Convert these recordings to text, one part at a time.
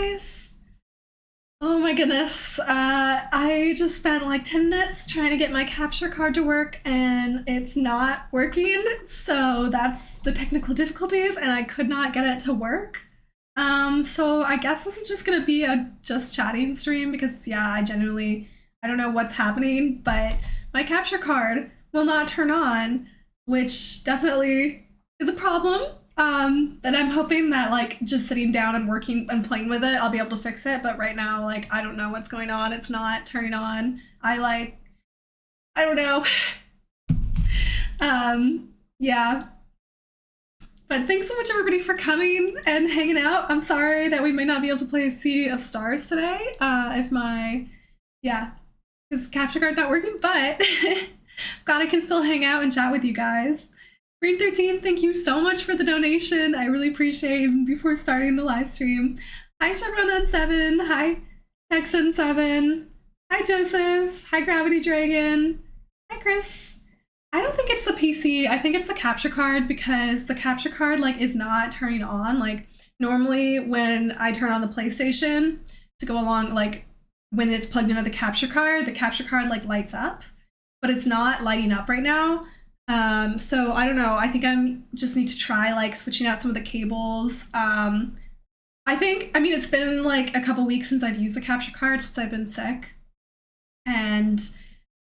guys. Oh my goodness. I just spent like 10 minutes trying to get my capture card to work and it's not working. So that's the technical difficulties and I could not get it to work. So I guess this is just gonna be a just chatting stream because yeah, I don't know what's happening, but my capture card will not turn on, which definitely is a problem. And I'm hoping that like just sitting down and working and playing with it, I'll be able to fix it. But right now, like, I don't know what's going on. It's not turning on. I don't know. Yeah. But thanks so much everybody for coming and hanging out. I'm sorry that we may not be able to play Sea of Stars today. His capture card not working, but glad I can still hang out and chat with you guys. Green 13, thank you so much for the donation. I really appreciate it before starting the live stream. Hi Chevron7, hi Texan7, hi Joseph, hi Gravity Dragon, hi Chris. I don't think it's the PC, I think it's the capture card because the capture card like is not turning on. Like normally when I turn on the PlayStation to go along, like when it's plugged into the capture card like lights up, but it's not lighting up right now. So I don't know, I think I just need to try like switching out some of the cables. I mean, it's been like a couple weeks since I've used a capture card since I've been sick. And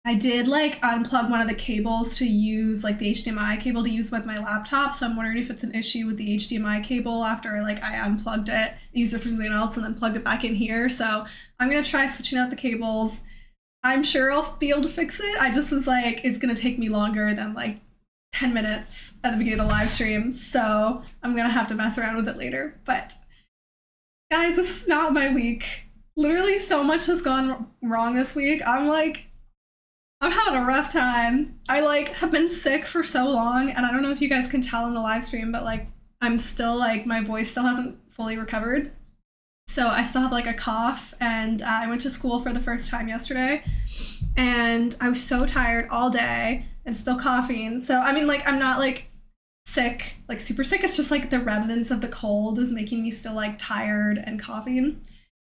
I did like unplug one of the cables to use like the HDMI cable to use with my laptop. So I'm wondering if it's an issue with the HDMI cable after like I unplugged it, used it for something else and then plugged it back in here. So I'm gonna try switching out the cables. I'm sure I'll be able to fix it. I just was like, it's gonna take me longer than like 10 minutes at the beginning of the live stream. So I'm gonna have to mess around with it later. But guys, this is not my week. Literally so much has gone wrong this week. I'm having a rough time. I like have been sick for so long and I don't know if you guys can tell in the live stream, but like I'm still like, my voice still hasn't fully recovered. So I still have like a cough and I went to school for the first time yesterday and I was so tired all day and still coughing. So I mean like I'm not like sick, like super sick. It's just like the remnants of the cold is making me still like tired and coughing.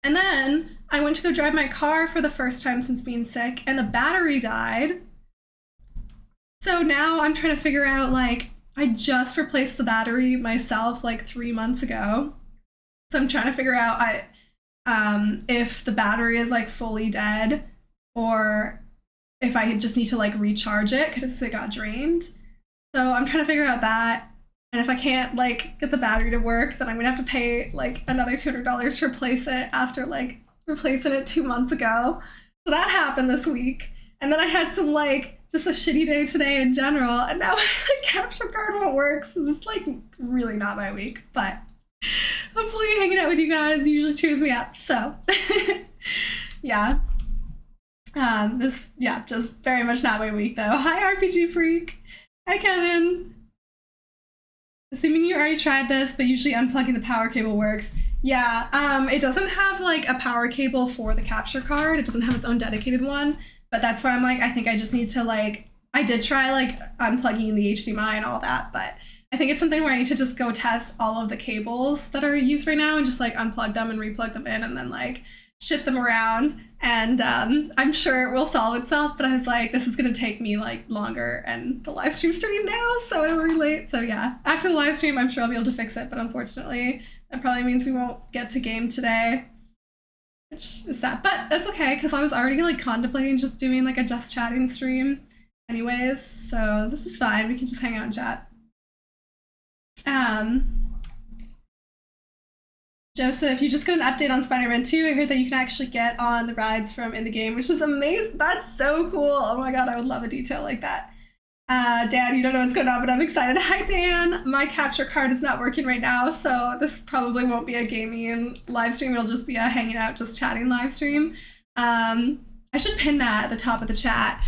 And then I went to go drive my car for the first time since being sick and the battery died. So now I'm trying to figure out like, I just replaced the battery myself like 3 months ago. So I'm trying to figure out if the battery is like fully dead or if I just need to like recharge it because it got drained. So I'm trying to figure out that. And if I can't like get the battery to work, then I'm gonna have to pay like another $200 to replace it after like replacing it 2 months ago. So that happened this week. And then I had some like just a shitty day today in general. And now my capture card won't work. So it's like really not my week, but hopefully hanging out with you guys usually cheers me up. So yeah. Just very much not my week though. Hi RPG Freak. Hi Kevin. Assuming you already tried this, but usually unplugging the power cable works. Yeah, it doesn't have like a power cable for the capture card. It doesn't have its own dedicated one, but that's why I'm like, I think I just need to like, I did try like unplugging the HDMI and all that, but I think it's something where I need to just go test all of the cables that are used right now and just like unplug them and replug them in and then like shift them around. And I'm sure it will solve itself, but I was like, this is gonna take me like longer and the live stream's starting now, so it'll be late. So yeah, after the live stream, I'm sure I'll be able to fix it, but unfortunately, that probably means we won't get to game today, which is sad, but that's okay, because I was already like contemplating just doing like a just chatting stream anyways, so this is fine, we can just hang out and chat. Joseph, you just got an update on Spider-Man 2. I heard that you can actually get on the rides from in the game, which is amazing. That's so cool. Oh my god, I would love a detail like that. Dan, you don't know what's going on, but I'm excited. Hi, Dan. My capture card is not working right now, so this probably won't be a gaming live stream. It'll just be a hanging out, just chatting live stream. I should pin that at the top of the chat.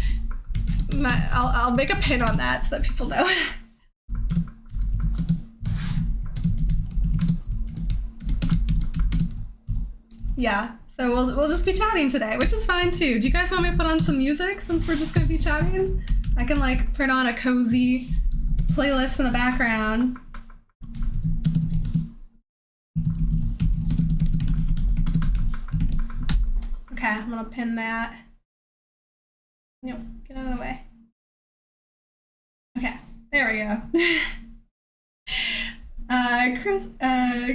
I'll make a pin on that so that people know. Yeah, so we'll just be chatting today, which is fine too. Do you guys want me to put on some music since we're just gonna be chatting? I can like put on a cozy playlist in the background. Okay, I'm gonna pin that. No, get out of the way. Okay, there we go.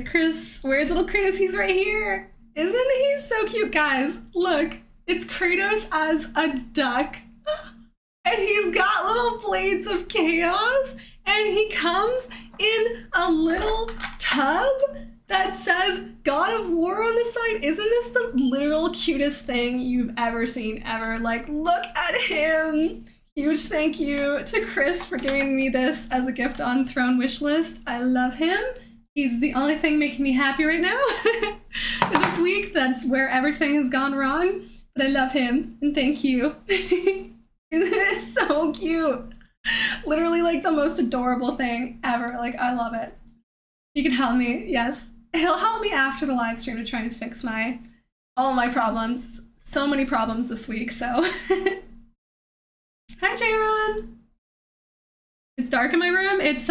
Chris, where's little Kratos? He's right here. Isn't he so cute, guys? Look, it's Kratos as a duck. And he's got little blades of chaos, and he comes in a little tub that says God of War on the side. Isn't this the literal cutest thing you've ever seen ever? Like, look at him. Huge thank you to Chris for giving me this as a gift on Throne Wishlist. I love him. He's the only thing making me happy right now. This week, that's where everything has gone wrong. But I love him, and thank you. Isn't it so cute? Literally like the most adorable thing ever. Like, I love it. He can help me, yes. He'll help me after the live stream to try and fix all my problems. So many problems this week, so. Hi, J-Ron. It's dark in my room. It's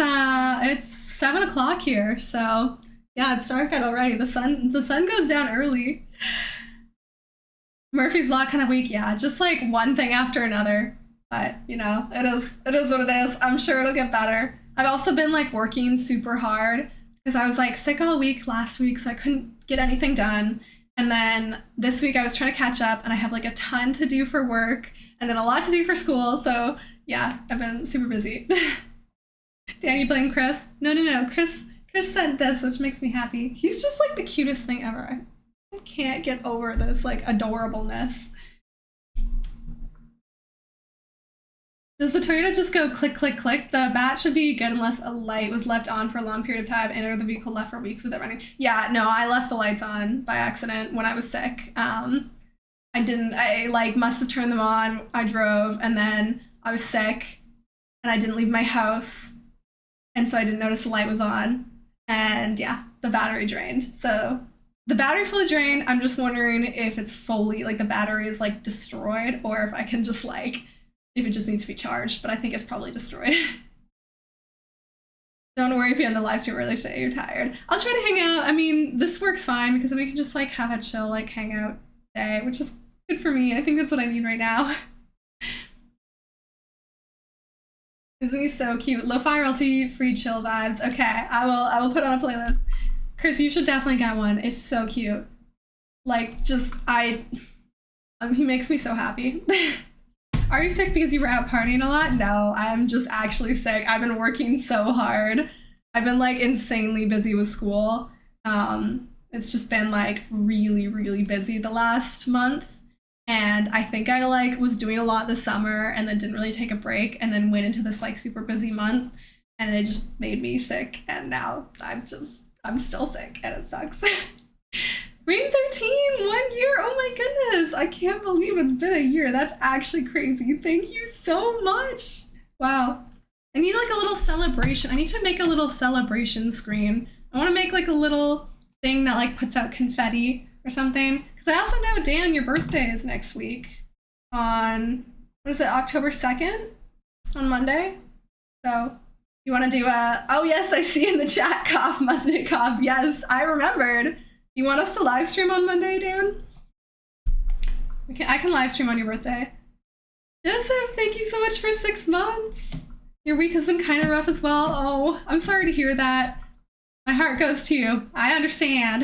7 o'clock here, so yeah, it's dark out already. The sun goes down early. Murphy's Law kind of week, yeah, just like one thing after another. But you know, it is what it is. I'm sure it'll get better. I've also been like working super hard because I was like sick all week last week, so I couldn't get anything done. And then this week I was trying to catch up, and I have like a ton to do for work and then a lot to do for school. So yeah, I've been super busy. Dan, you blame Chris? No. Chris sent this, which makes me happy. He's just like the cutest thing ever. I can't get over this like adorableness. Does the Toyota just go click, click, click? The bat should be good unless a light was left on for a long period of time and or the vehicle left for weeks with it running. Yeah, no, I left the lights on by accident when I was sick. I like must have turned them on. I drove and then I was sick and I didn't leave my house. And so I didn't notice the light was on. And yeah, the battery drained. So the battery fully drained. I'm just wondering if it's fully, like the battery is like destroyed or if I can just like, if it just needs to be charged, but I think it's probably destroyed. Don't worry if you end the live stream early today, you're tired. I'll try to hang out. I mean, this works fine because then we can just like have a chill, like hangout day, which is good for me. I think that's what I need right now. Isn't he so cute? Lo-fi royalty free chill vibes. Okay, I will put on a playlist. Chris, you should definitely get one. It's so cute. Like, just he makes me so happy. Are you sick because you were out partying a lot? No, I'm just actually sick. I've been working so hard. I've been like insanely busy with school. It's just been like really, really busy the last month. And I think I like was doing a lot this summer and then didn't really take a break and then went into this like super busy month and it just made me sick. And now I'm still sick and it sucks. Rain 13, 1 year. Oh my goodness. I can't believe it's been a year. That's actually crazy. Thank you so much. Wow. I need like a little celebration. I need to make a little celebration screen. I want to make like a little thing that like puts out confetti or something. Because I also know, Dan, your birthday is next week on, what is it, October 2nd? On Monday? So you want to do oh yes, I see in the chat, cough, Monday cough. Yes, I remembered. You want us to live stream on Monday, Dan? Okay, I can live stream on your birthday. Joseph, thank you so much for 6 months. Your week has been kind of rough as well. Oh, I'm sorry to hear that. My heart goes to you. I understand.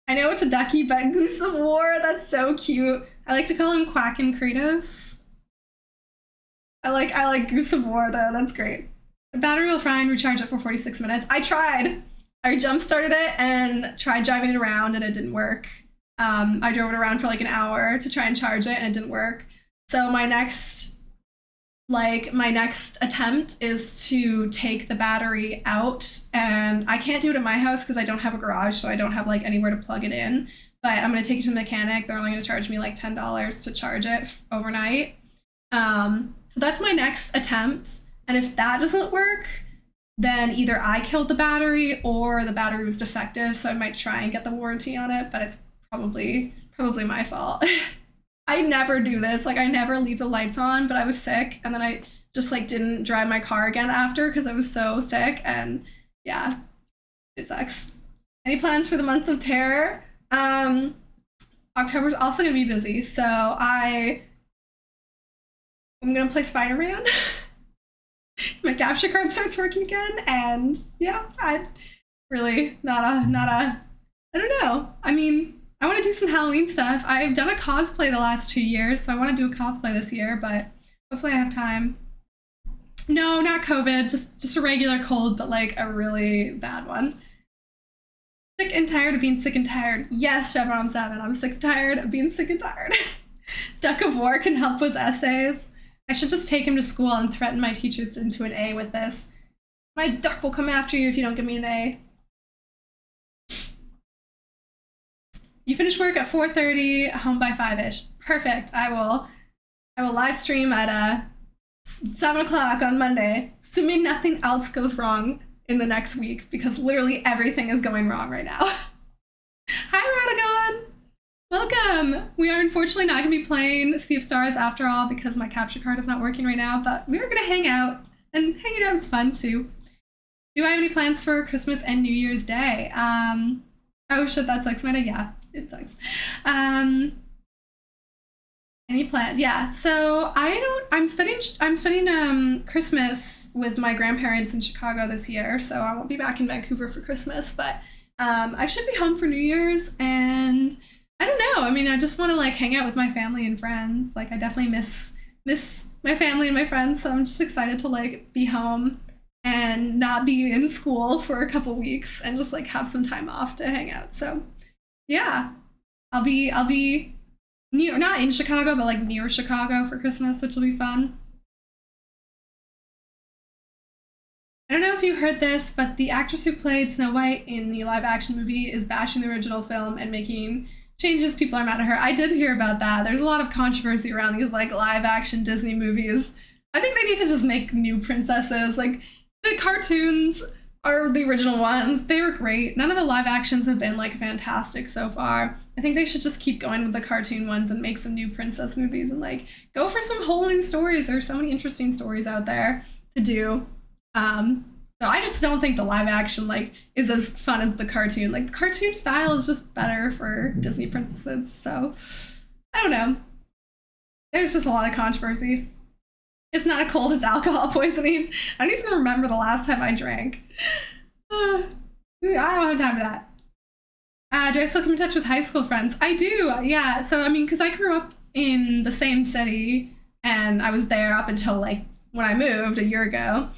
I know it's a ducky, but Goose of War, that's so cute. I like to call him Quack and Kratos. I like Goose of War though, that's great. The battery will fine, recharge it for 46 minutes. I tried. I jump started it and tried driving it around and it didn't work. I drove it around for like an hour to try and charge it and it didn't work. So my next attempt is to take the battery out, and I can't do it at my house because I don't have a garage, so I don't have like anywhere to plug it in. But I'm gonna take it to the mechanic. They're only gonna charge me like $10 to charge it overnight. So that's my next attempt. And if that doesn't work, then either I killed the battery or the battery was defective, so I might try and get the warranty on it, but it's probably my fault. I never do this, like I never leave the lights on, but I was sick and then I just like didn't drive my car again after because I was so sick, and yeah, it sucks. Any plans for the month of terror? October's also gonna be busy, so I'm gonna play Spider-Man. My capture card starts working again, and yeah, I really not a I don't know. I mean, I want to do some Halloween stuff. I've done a cosplay the last 2 years, so I want to do a cosplay this year, but hopefully I have time. No, not COVID, just a regular cold, but like a really bad one. Sick and tired of being sick and tired. Yes, Chevron7, I'm sick and tired of being sick and tired. Duck of War can help with essays. I should just take him to school and threaten my teachers into an A with this. My duck will come after you if you don't give me an A. You finish work at 4:30, home by 5-ish. Perfect. I will live stream at 7 o'clock on Monday, assuming nothing else goes wrong in the next week, because literally everything is going wrong right now. Hi, Radagon! Welcome! We are unfortunately not going to be playing Sea of Stars after all because my capture card is not working right now, but we are going to hang out, and hanging out is fun too. Do I have any plans for Christmas and New Year's Day? Oh shit, that sucks, Meta. Yeah, it sucks. Any plans? Yeah, so I'm spending Christmas with my grandparents in Chicago this year, so I won't be back in Vancouver for Christmas, but I should be home for New Year's, and I don't know. I mean, I just want to like hang out with my family and friends. Like, I definitely miss my family and my friends, so I'm just excited to like be home and not be in school for a couple weeks and just like have some time off to hang out. So yeah, I'll be near, not in Chicago, but like near Chicago for Christmas, which will be fun. I don't know if you heard this, but the actress who played Snow White in the live action movie is bashing the original film and making changes. People are mad at her. I did hear about that. There's a lot of controversy around these like live action Disney movies. I think they need to just make new princesses. Like, the cartoons are the original ones. They were great. None of the live actions have been like fantastic so far. I think they should just keep going with the cartoon ones and make some new princess movies and like go for some whole new stories. There's so many interesting stories out there to do. So I just don't think the live action like is as fun as the cartoon. Like, the cartoon style is just better for Disney princesses. So I don't know. There's just a lot of controversy. It's not a cold, it's alcohol poisoning. I don't even remember the last time I drank. I don't have time for that. Do I still come in touch with high school friends? I do, yeah. So, I mean, because I grew up in the same city, and I was there up until, like, when I moved a year ago.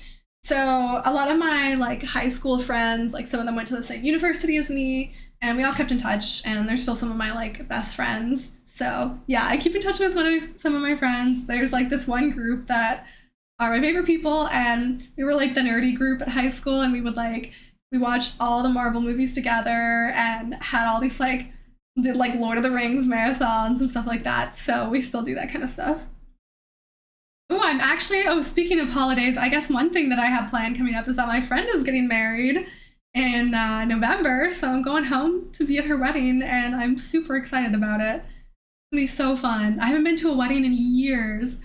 So, a lot of my, like, high school friends, like, some of them went to the same university as me, and we all kept in touch, and they're still some of my, like, best friends. So yeah, I keep in touch with some of my friends. There's like this one group that are my favorite people, and we were like the nerdy group at high school, and we watched all the Marvel movies together and had all these did like Lord of the Rings marathons and stuff like that. So we still do that kind of stuff. Speaking of holidays, I guess one thing that I have planned coming up is that my friend is getting married in November. So I'm going home to be at her wedding, and I'm super excited about it. It'll be so fun. I haven't been to a wedding in years.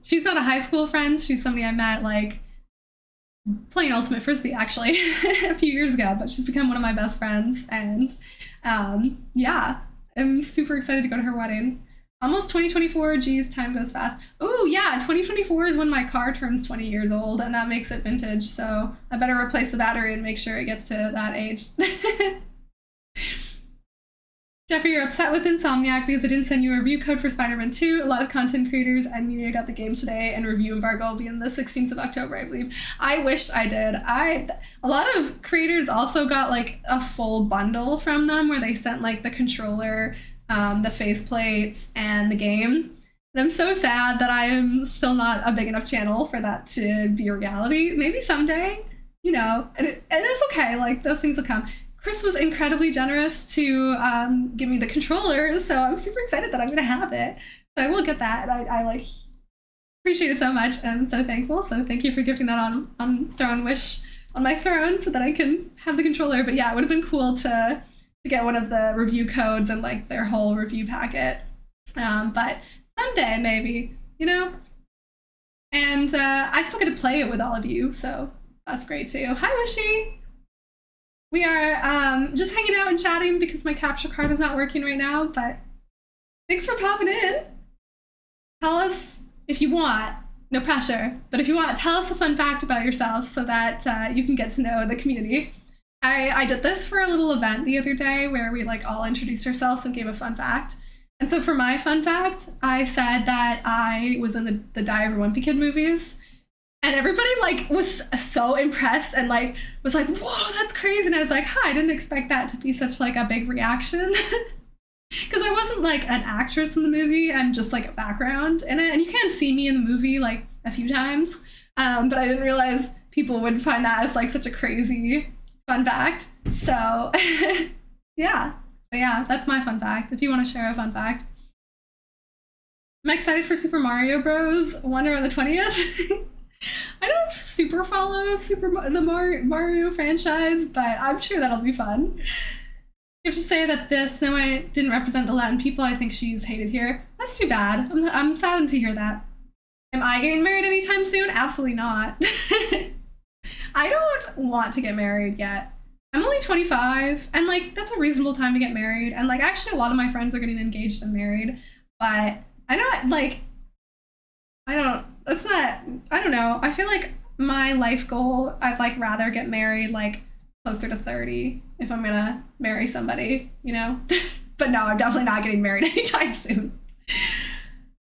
She's not a high school friend. She's somebody I met like playing Ultimate Frisbee actually a few years ago, but she's become one of my best friends, and yeah, I'm super excited to go to her wedding. Almost 2024, geez, time goes fast. Oh yeah, 2024 is when my car turns 20 years old, and that makes it vintage, so I better replace the battery and make sure it gets to that age. Jeffrey, you're upset with Insomniac because I didn't send you a review code for Spider-Man 2. A lot of content creators and media got the game today, and review embargo will be in the 16th of October, I believe. I wish I did. A lot of creators also got like a full bundle from them where they sent like the controller, the faceplates, and the game. And I'm so sad that I am still not a big enough channel for that to be a reality. Maybe someday, you know, and it's okay. Like, those things will come. Chris was incredibly generous to give me the controller, so I'm super excited that I'm going to have it. So I will get that. I like appreciate it so much, and I'm so thankful. So thank you for gifting that on Throne Wish on my throne so that I can have the controller. But yeah, it would have been cool to get one of the review codes and like their whole review packet. But someday maybe, you know? And I still get to play it with all of you, so that's great too. Hi, Wishy! We are just hanging out and chatting because my capture card is not working right now, but thanks for popping in. Tell us if you want, no pressure, but if you want, tell us a fun fact about yourself so that you can get to know the community. I did this for a little event the other day where we like all introduced ourselves and gave a fun fact. And so for my fun fact, I said that I was in the Die Every Wimpy Kid movies. And everybody like was so impressed and like was like, whoa, that's crazy. And I was like, huh, I didn't expect that to be such like a big reaction. Because I wasn't like an actress in the movie. I'm just like a background in it. And you can see me in the movie like a few times. But I didn't realize people would find that as like such a crazy fun fact. So yeah. But yeah, that's my fun fact. If you want to share a fun fact. I'm excited for Super Mario Bros. Wonder on the 20th. I don't super follow the Mario franchise, but I'm sure that'll be fun. You have to say that this Snow White didn't represent the Latin people. I think she's hated here. That's too bad. I'm saddened to hear that. Am I getting married anytime soon? Absolutely not. I don't want to get married yet. I'm only 25, and like that's a reasonable time to get married. And like actually a lot of my friends are getting engaged and married, but I'm not like I don't know. I feel like my life goal, I'd like rather get married like closer to 30 if I'm gonna marry somebody, you know? But no, I'm definitely not getting married anytime soon.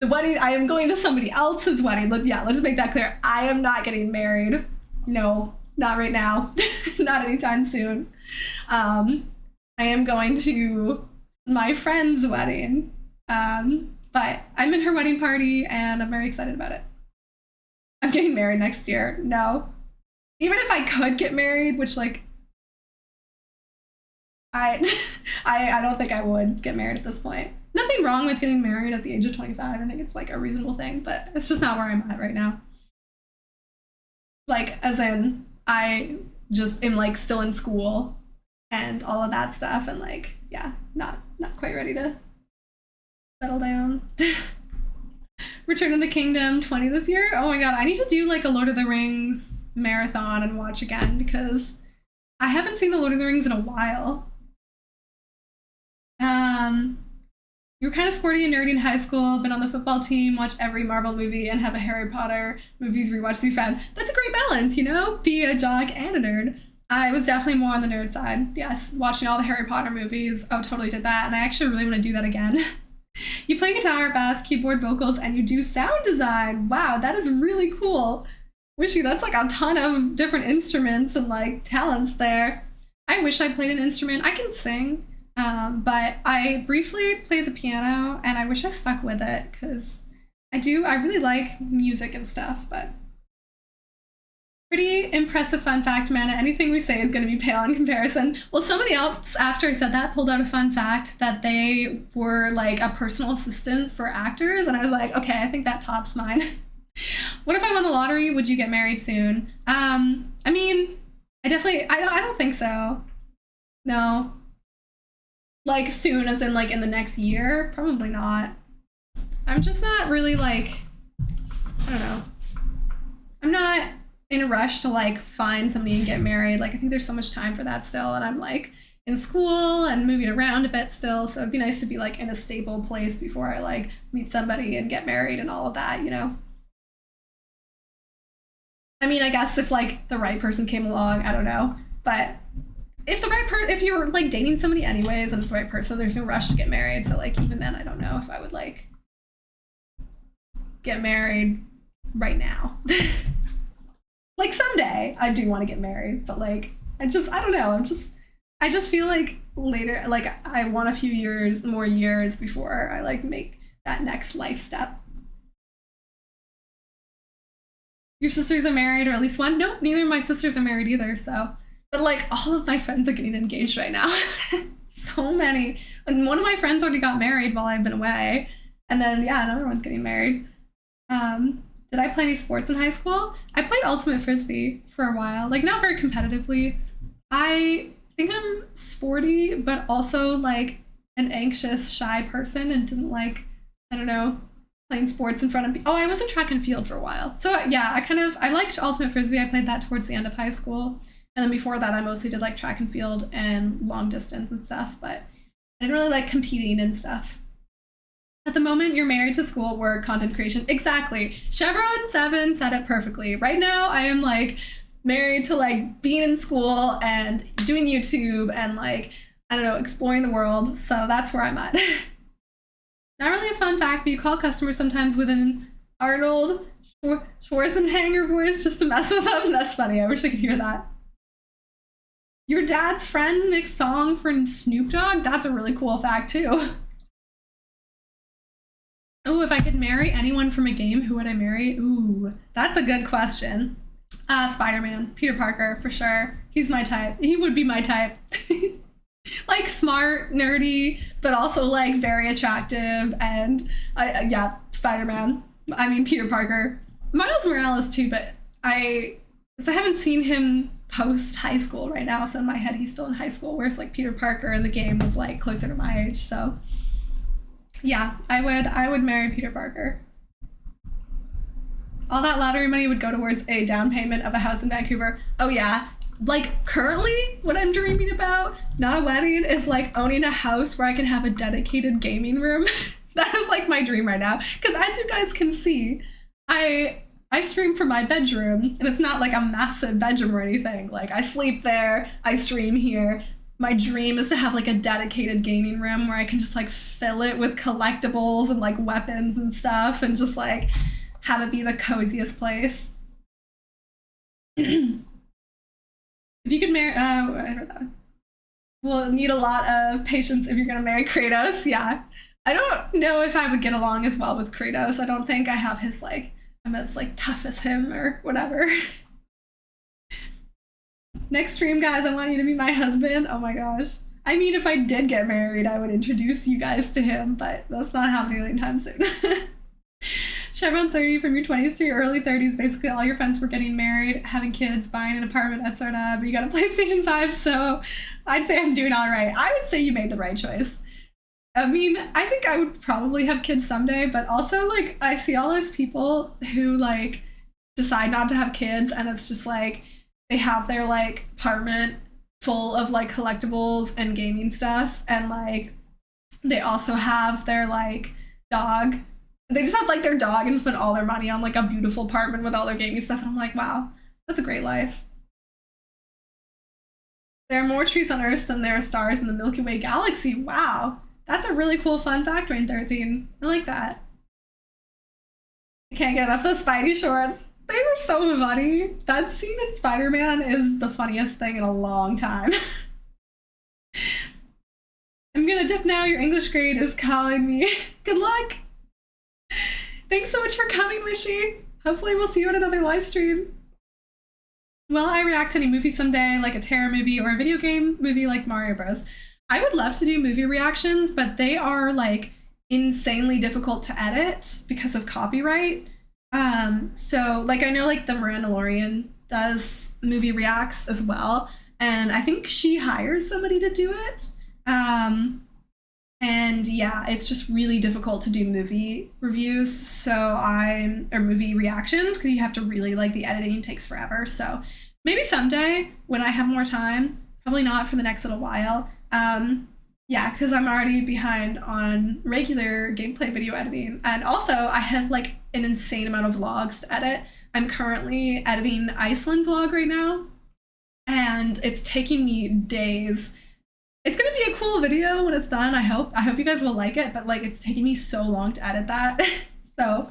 The wedding, I am going to somebody else's wedding. Yeah, let's make that clear. I am not getting married. No, not right now. Not anytime soon. I am going to my friend's wedding. But I'm in her wedding party and I'm very excited about it. I'm getting married next year. No. Even if I could get married, which like I don't think I would get married at this point. Nothing wrong with getting married at the age of 25. I think it's like a reasonable thing, but it's just not where I'm at right now. Like as in I just am like still in school and all of that stuff and like yeah, not quite ready to settle down. Return of the Kingdom 20 this year. Oh my god, I need to do like a Lord of the Rings marathon and watch again because I haven't seen the Lord of the Rings in a while. You were kind of sporty and nerdy in high school, been on the football team, watch every Marvel movie, and have a Harry Potter movies rewatch with your friend. That's a great balance, you know? Be a jock and a nerd. I was definitely more on the nerd side. Yes, watching all the Harry Potter movies. Oh, totally did that. And I actually really want to do that again. You play guitar, bass, keyboard, vocals, and you do sound design. Wow, that is really cool. Wishy, that's like a ton of different instruments and like talents there. I wish I played an instrument. I can sing, but I briefly played the piano and I wish I stuck with it because I really like music and stuff, but pretty impressive fun fact, Amanda. Anything we say is going to be pale in comparison. Well, somebody else, after I said that, pulled out a fun fact that they were like a personal assistant for actors. And I was like, okay, I think that tops mine. What if I won the lottery? Would you get married soon? I mean, I don't think so. No. Like soon as in like in the next year? Probably not. I'm just not really like, I don't know. I'm not in a rush to like find somebody and get married. Like I think there's so much time for that still, and I'm like in school and moving around a bit still, so it'd be nice to be like in a stable place before I like meet somebody and get married and all of that, you know? I mean, I guess if like the right person came along, I don't know, but if you're like dating somebody anyways and it's the right person, there's no rush to get married. So like even then I don't know if I would like get married right now. Like someday I do want to get married, but like I don't know. I just feel like later, like I want a few more years before I like make that next life step. Your sisters are married, or at least one? Nope, neither of my sisters are married either, so. But like all of my friends are getting engaged right now. So many. And one of my friends already got married while I've been away. And then yeah, another one's getting married. Did I play any sports in high school? I played ultimate frisbee for a while, like not very competitively. I think I'm sporty, but also like an anxious, shy person and didn't like, I don't know, playing sports in front of people. Oh, I was in track and field for a while. So yeah, I liked ultimate frisbee. I played that towards the end of high school. And then before that, I mostly did like track and field and long distance and stuff, but I didn't really like competing and stuff. At the moment, you're married to school, work, content creation. Exactly. Chevron7 said it perfectly. Right now, I am like married to like being in school and doing YouTube and like, I don't know, exploring the world. So that's where I'm at. Not really a fun fact, but you call customers sometimes with an Arnold Schwarzenegger voice just to mess with them. That's funny. I wish I could hear that. Your dad's friend makes song for Snoop Dogg? That's a really cool fact too. Oh, if I could marry anyone from a game, who would I marry? Ooh, that's a good question. Spider-Man, Peter Parker, for sure. He's my type. He would be my type. Like smart, nerdy, but also like very attractive. And yeah, Spider-Man. I mean, Peter Parker. Miles Morales too, but I haven't seen him post high school right now. So in my head, he's still in high school, whereas like Peter Parker in the game was like closer to my age. So yeah, I would marry Peter Parker. All that lottery money would go towards a down payment of a house in Vancouver. Oh yeah. Like currently what I'm dreaming about, not a wedding, is like owning a house where I can have a dedicated gaming room. That is like my dream right now. Because as you guys can see, I stream from my bedroom, and it's not like a massive bedroom or anything. Like I sleep there, I stream here. My dream is to have like a dedicated gaming room where I can just like fill it with collectibles and like weapons and stuff and just like have it be the coziest place. If you could marry, I heard that. We'll need a lot of patience if you're gonna marry Kratos. Yeah, I don't know if I would get along as well with Kratos. I don't think I have his like, I'm as like tough as him or whatever. Next stream, guys, I want you to be my husband. Oh my gosh. I mean, if I did get married, I would introduce you guys to him, but that's not happening anytime soon. Chevron 30 from your 20s to your early 30s, basically all your friends were getting married, having kids, buying an apartment, etc. But you got a PlayStation 5, so I'd say I'm doing all right. I would say you made the right choice. I mean, I think I would probably have kids someday, but also like I see all those people who like decide not to have kids, and it's just like they have their like apartment full of like collectibles and gaming stuff, and like they also have their like dog. They just have like their dog and spend all their money on like a beautiful apartment with all their gaming stuff. And I'm like, wow, that's a great life. There are more trees on Earth than there are stars in the Milky Way galaxy. Wow, that's a really cool fun fact, Rain 13. I like that. I can't get enough of the Spidey shorts. They were so funny. That scene in Spider-Man is the funniest thing in a long time. I'm gonna dip now. Your English grade is calling me. Good luck. Thanks so much for coming, Wishy. Hopefully we'll see you at another live stream. Will I react to any movie someday, like a terror movie or a video game movie like Mario Bros? I would love to do movie reactions, but they are like insanely difficult to edit because of copyright. So like I know like the Mandalorian does movie reacts as well, and I think she hires somebody to do it. And yeah, it's just really difficult to do movie reviews, or movie reactions, because you have to really like, the editing takes forever. So maybe someday when I have more time, probably not for the next little while. Yeah, because I'm already behind on regular gameplay video editing. And also I have like an insane amount of vlogs to edit. I'm currently editing Iceland vlog right now, and it's taking me days. It's gonna be a cool video when it's done. I hope you guys will like it, but like it's taking me so long to edit that. So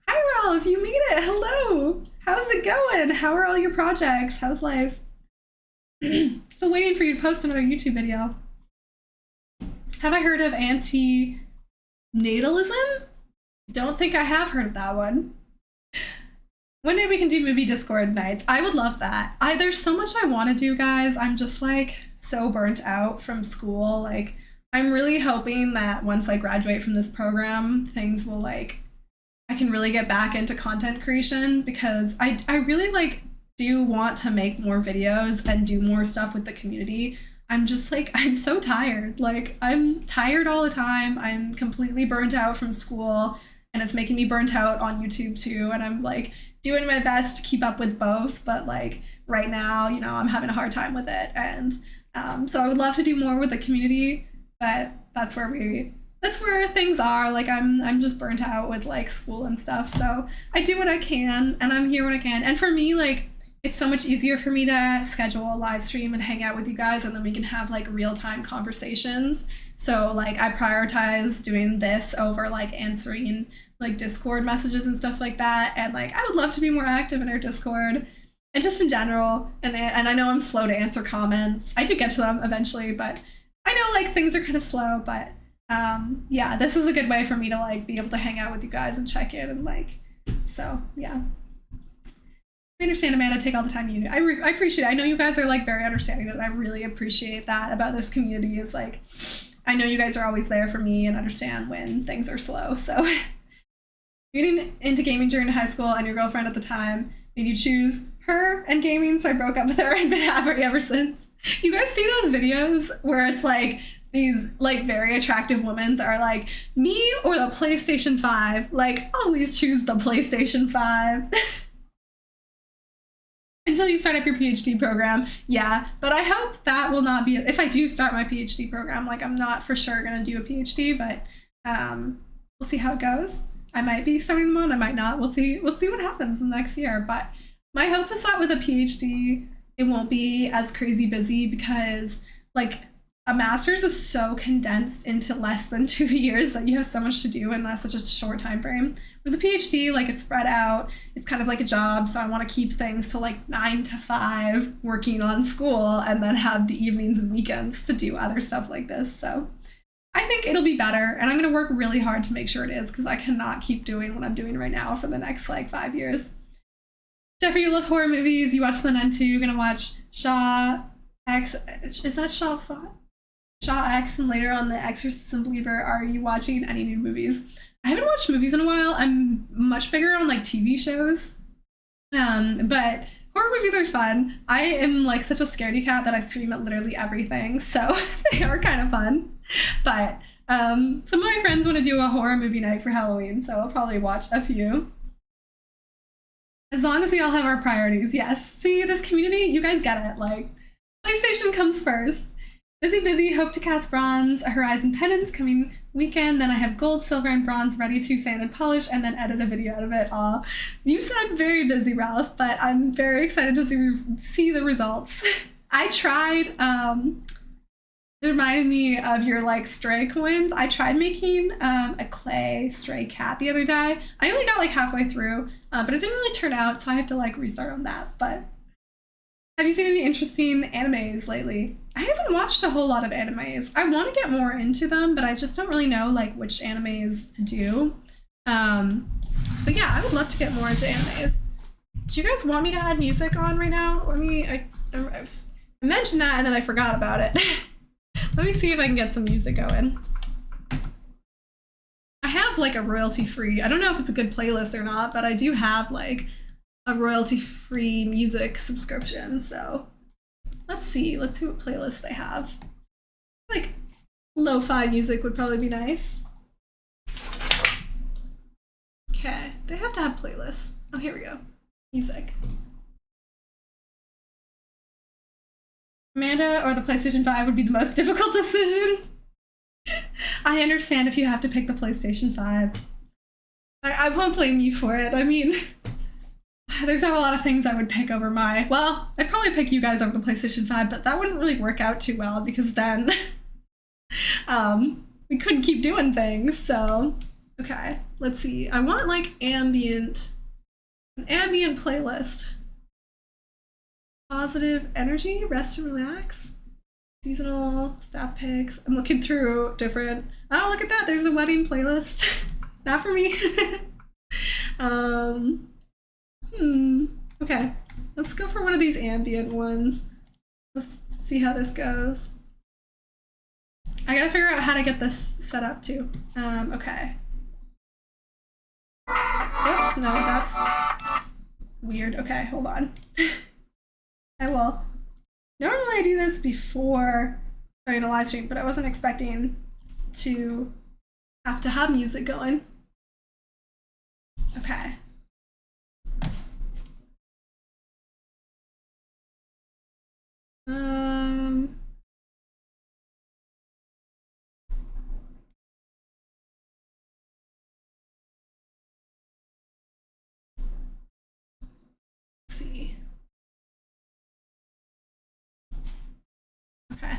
hi Ralph, you made it. Hello, how's it going? How are all your projects? How's life? Still waiting for you to post another YouTube video. Have I heard of anti-natalism? Don't think I have heard of that one. One day we can do movie Discord nights. I would love that. There's so much I want to do, guys. I'm just like so burnt out from school. Like I'm really hoping that once I graduate from this program, things will like, I can really get back into content creation, because I really like do want to make more videos and do more stuff with the community. I'm just like, I'm so tired. Like I'm tired all the time. I'm completely burnt out from school, and it's making me burnt out on YouTube too. And I'm like doing my best to keep up with both, but like right now, you know, I'm having a hard time with it. And so I would love to do more with the community, but that's where things are. Like I'm just burnt out with like school and stuff. So I do what I can and I'm here when I can. And for me, like, it's so much easier for me to schedule a live stream and hang out with you guys, and then we can have like real-time conversations. So like I prioritize doing this over like answering like Discord messages and stuff like that. And like I would love to be more active in our Discord and just in general. And I know I'm slow to answer comments. I do get to them eventually, but I know like things are kind of slow. But yeah, this is a good way for me to like be able to hang out with you guys and check in and like, so yeah. I understand, Amanda, take all the time you do. I appreciate it. I know you guys are like very understanding, and I really appreciate that about this community. Is like, I know you guys are always there for me and understand when things are slow. So getting into gaming during high school and your girlfriend at the time made you choose her and gaming, so I broke up with her and been happy ever since. You guys see those videos where it's like these like very attractive women are like, me or the PlayStation 5? Like, always choose the PlayStation 5. Until you start up your PhD program, yeah. But I hope that will not be, if I do start my PhD program, like I'm not for sure gonna do a PhD, but we'll see how it goes. I might be starting one, I might not. We'll see what happens in the next year. But my hope is that with a PhD, it won't be as crazy busy, because like a master's is so condensed into less than 2 years that you have so much to do in such a short time frame. With a PhD, like it's spread out, it's kind of like a job, so I want to keep things to like 9 to 5 working on school, and then have the evenings and weekends to do other stuff like this. So I think it'll be better, and I'm going to work really hard to make sure it is, because I cannot keep doing what I'm doing right now for the next like 5 years. Jeffrey, you love horror movies, you watch The Nun 2, you're going to watch Shaw X, is that Shaw 5? Shaw X, and later on The Exorcist Believer. Are you watching any new movies? I haven't watched movies in a while. I'm much bigger on like TV shows. But horror movies are fun. I am like such a scaredy cat that I scream at literally everything, so they are kind of fun. But some of my friends want to do a horror movie night for Halloween, so I'll probably watch a few. As long as we all have our priorities, yes. See, this community, you guys get it. Like, PlayStation comes first. Busy, hope to cast bronze, a Horizon Penance coming weekend, then I have gold, silver, and bronze ready to sand and polish, and then edit a video out of it all. You said very busy, Ralph, but I'm very excited to see the results. I tried, it reminded me of your like stray coins. I tried making a clay stray cat the other day. I only got like halfway through, but it didn't really turn out, so I have to like restart on that. But have you seen any interesting animes lately? I haven't watched a whole lot of animes. I want to get more into them, but I just don't really know like which animes to do. But yeah, I would love to get more into animes. Do you guys want me to add music on right now? I mentioned that and then I forgot about it. Let me see if I can get some music going. I have like a royalty-free, I don't know if it's a good playlist or not, but I do have like a royalty-free music subscription, so let's see what playlists they have. Like lo-fi music would probably be nice. Okay, they have to have playlists. Oh, here we go. Music. Amanda or the PlayStation 5 would be the most difficult decision. I understand if you have to pick the PlayStation 5. I won't blame you for it. I mean, there's not a lot of things I would pick over well, I'd probably pick you guys over the PlayStation 5, but that wouldn't really work out too well, because then we couldn't keep doing things. So, okay, let's see. I want like an ambient playlist. Positive energy, rest and relax. Seasonal, staff picks. I'm looking through different, oh, look at that, there's a wedding playlist. Not for me. Okay, let's go for one of these ambient ones. Let's see how this goes. I gotta figure out how to get this set up too. Okay. Oops, no, that's weird. Okay, hold on. I will. Normally I do this before starting a live stream, but I wasn't expecting to have music going. Okay.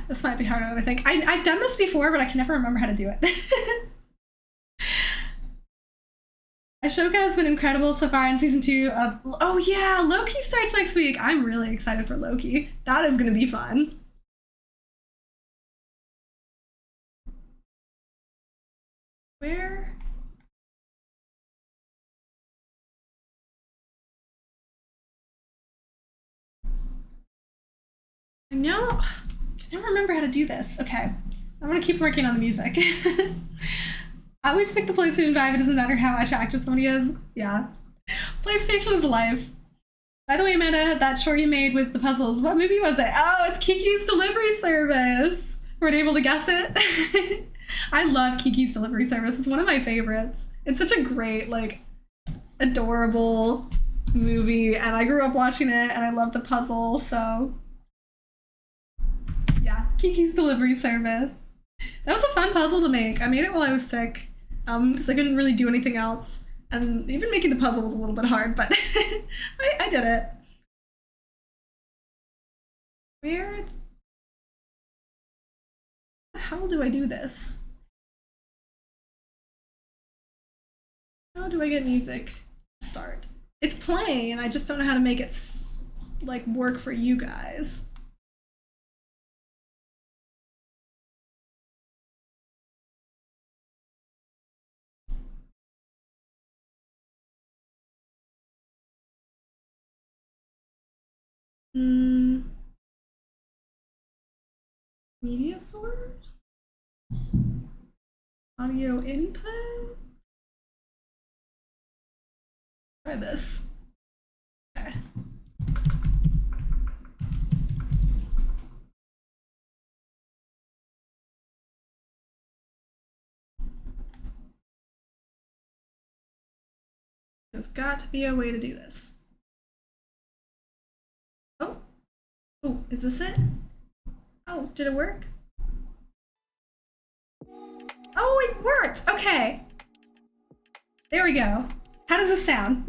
this might be harder than I think. I've done this before, but I can never remember how to do it. Ashoka has been incredible so far in season 2 of... Oh yeah, Loki starts next week. I'm really excited for Loki. That is gonna be fun. Where? I know. I can never remember how to do this. Okay. I'm gonna keep working on the music. I always pick the PlayStation 5. It doesn't matter how attractive somebody is. Yeah. PlayStation is life. By the way, Amanda, that short you made with the puzzles, what movie was it? Oh, it's Kiki's Delivery Service. Weren't able to guess it? I love Kiki's Delivery Service. It's one of my favorites. It's such a great, like, adorable movie, and I grew up watching it, and I love the puzzle, so... Yeah, Kiki's Delivery Service. That was a fun puzzle to make. I made it while I was sick, because I couldn't really do anything else. And even making the puzzle was a little bit hard, but I did it. Where the hell do I do this? How do I get music to start? It's playing, and I just don't know how to make it like work for you guys. Media source? Audio input? Try this. Okay. There's got to be a way to do this. Oh. Oh, is this it? Oh, did it work? Oh, it worked! Okay. There we go. How does this sound?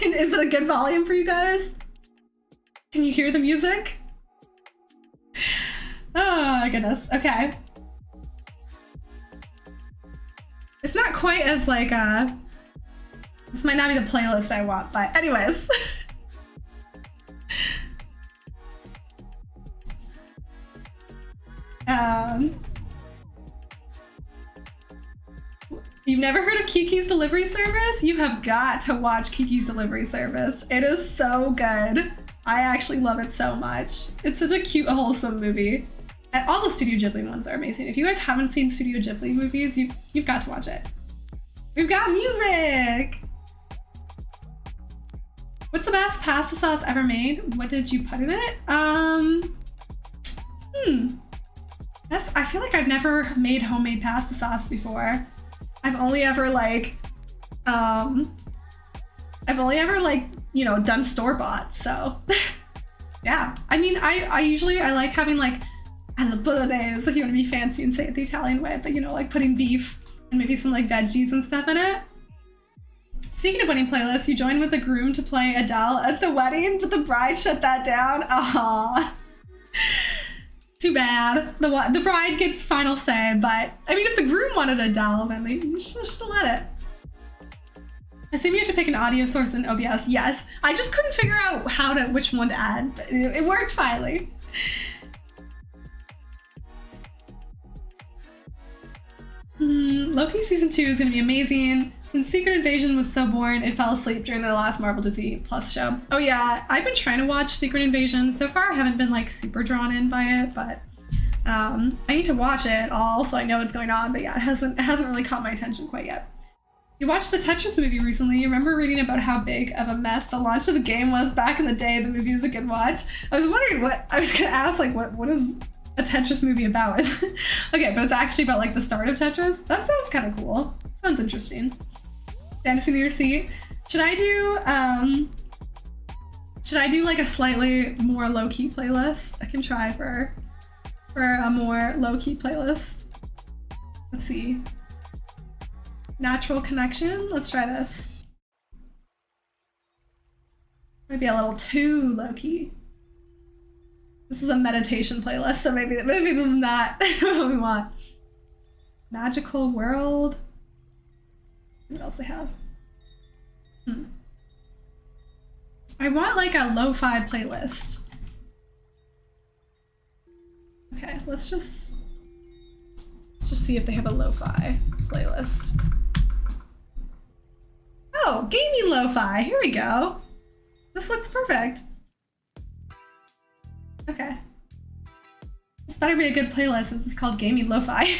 Is it a good volume for you guys? Can you hear the music? Oh, goodness. Okay. It's not quite as like, this might not be the playlist I want, but anyways. You've never heard of Kiki's Delivery Service? You have got to watch Kiki's Delivery Service. It is so good. I actually love it so much. It's such a cute, wholesome movie. And all the Studio Ghibli ones are amazing. If you guys haven't seen Studio Ghibli movies, you've got to watch it. We've got music! What's the best pasta sauce ever made? What did you put in it? I feel like I've never made homemade pasta sauce before. I've only ever like, you know, done store-bought, so. Yeah, I mean, I usually like having like, alla bolognese, if you want to be fancy and say it the Italian way, but you know, like putting beef and maybe some like veggies and stuff in it. Speaking of wedding playlists, you joined with the groom to play Adele at the wedding, but the bride shut that down. Aww. Too bad. The bride gets final say, but I mean, if the groom wanted Adele, then they should let it. I assume you have to pick an audio source in OBS. Yes, I just couldn't figure out which one to add, but it worked finally. Loki season 2 is gonna be amazing. Since Secret Invasion was so boring, it fell asleep during the last Marvel Disney Plus show. Oh yeah, I've been trying to watch Secret Invasion. So far I haven't been like super drawn in by it, but I need to watch it all so I know what's going on, but yeah, it hasn't really caught my attention quite yet. You watched the Tetris movie recently. You remember reading about how big of a mess the launch of the game was back in the day? The movie was a good watch. I was wondering what, I was gonna ask like what is a Tetris movie about? Okay, but it's actually about like the start of Tetris. That sounds kind of cool. Sounds interesting. Dancing in your seat. Should I do like a slightly more low-key playlist? I can try for a more low-key playlist. Let's see. Natural Connection. Let's try this. Maybe a little too low-key. This is a meditation playlist, so maybe this is not what we want. Magical world. What else I have? I want like a lo-fi playlist. Okay, let's just see if they have a lo-fi playlist. Oh, gaming lo-fi. Here we go. This looks perfect. Okay. This better be a good playlist since it's called gaming lo-fi.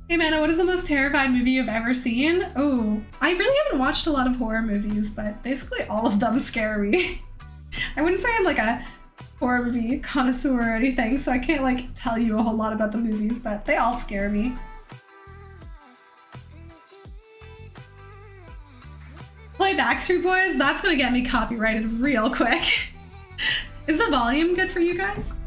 Hey Mana, what is the most terrified movie you've ever seen? Oh, I really haven't watched a lot of horror movies, but basically all of them scare me. I wouldn't say I'm like a horror movie connoisseur or anything, so I can't like tell you a whole lot about the movies, but they all scare me. Play Backstreet Boys? That's gonna get me copyrighted real quick. Is the volume good for you guys?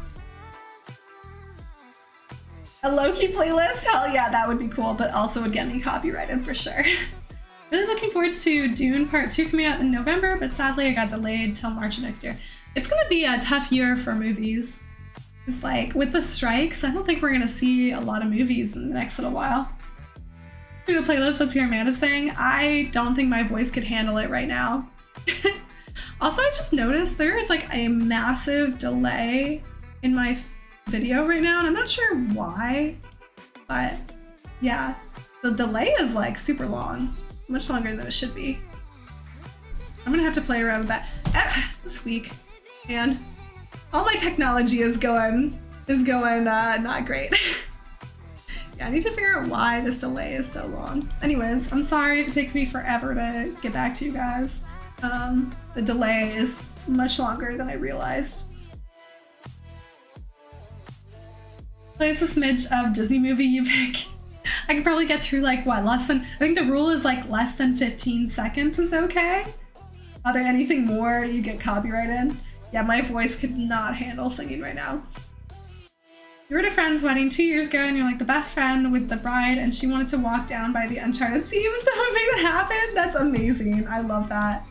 A low-key playlist? Hell yeah, that would be cool, but also would get me copyrighted for sure. Really looking forward to Dune Part 2 coming out in November, but sadly I got delayed till March of next year. It's gonna be a tough year for movies. It's like, with the strikes, I don't think we're gonna see a lot of movies in the next little while. Through the playlist, let's hear Amanda saying, I don't think my voice could handle it right now. Also, I just noticed there is like a massive delay in my video right now, and I'm not sure why, but yeah, the delay is like super long, much longer than it should be. I'm gonna have to play around with that this week, and all my technology is going not great. Yeah, I need to figure out why this delay is so long. Anyways, I'm sorry if it takes me forever to get back to you guys. The delay is much longer than I realized. Play us a smidge of Disney movie you pick. I can probably get through like what, I think the rule is like less than 15 seconds is okay. Are there anything more you get copyrighted? Yeah, my voice could not handle singing right now. You were at a friend's wedding 2 years ago and you're like the best friend with the bride and she wanted to walk down by the uncharted sea, but that made it happen? That's amazing. I love that.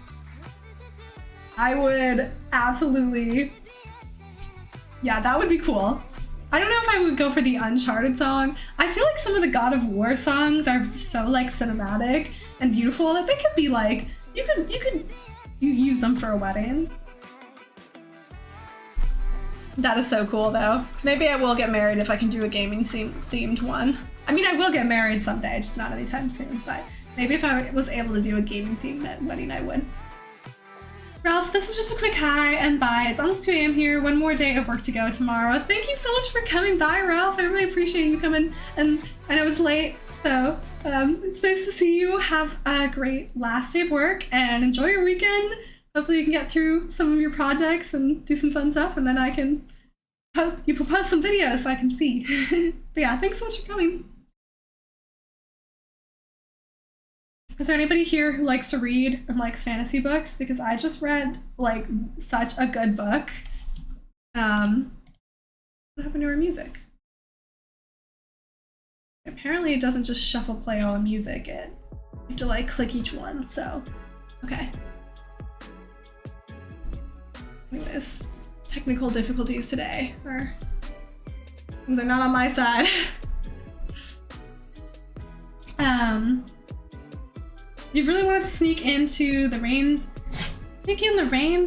I would absolutely, yeah, that would be cool. I don't know if I would go for the Uncharted song. I feel like some of the God of War songs are so like cinematic and beautiful that they could be like, you could use them for a wedding. That is so cool though. Maybe I will get married if I can do a gaming themed one. I mean, I will get married someday, just not anytime soon, but maybe if I was able to do a gaming themed wedding, I would. Ralph, this is just a quick hi and bye. It's almost 2 a.m. here. One more day of work to go tomorrow. Thank you so much for coming by, Ralph. I really appreciate you coming, and I know it's late, so it's nice to see you. Have a great last day of work and enjoy your weekend. Hopefully you can get through some of your projects and do some fun stuff, and then I can you post some videos so I can see. But yeah, thanks so much for coming. Is there anybody here who likes to read and likes fantasy books? Because I just read like such a good book. What happened to our music? Apparently it doesn't just shuffle play all the music. You have to like click each one, so okay. Anyways, technical difficulties today, or things are not on my side. You really wanted to sneak in the reigns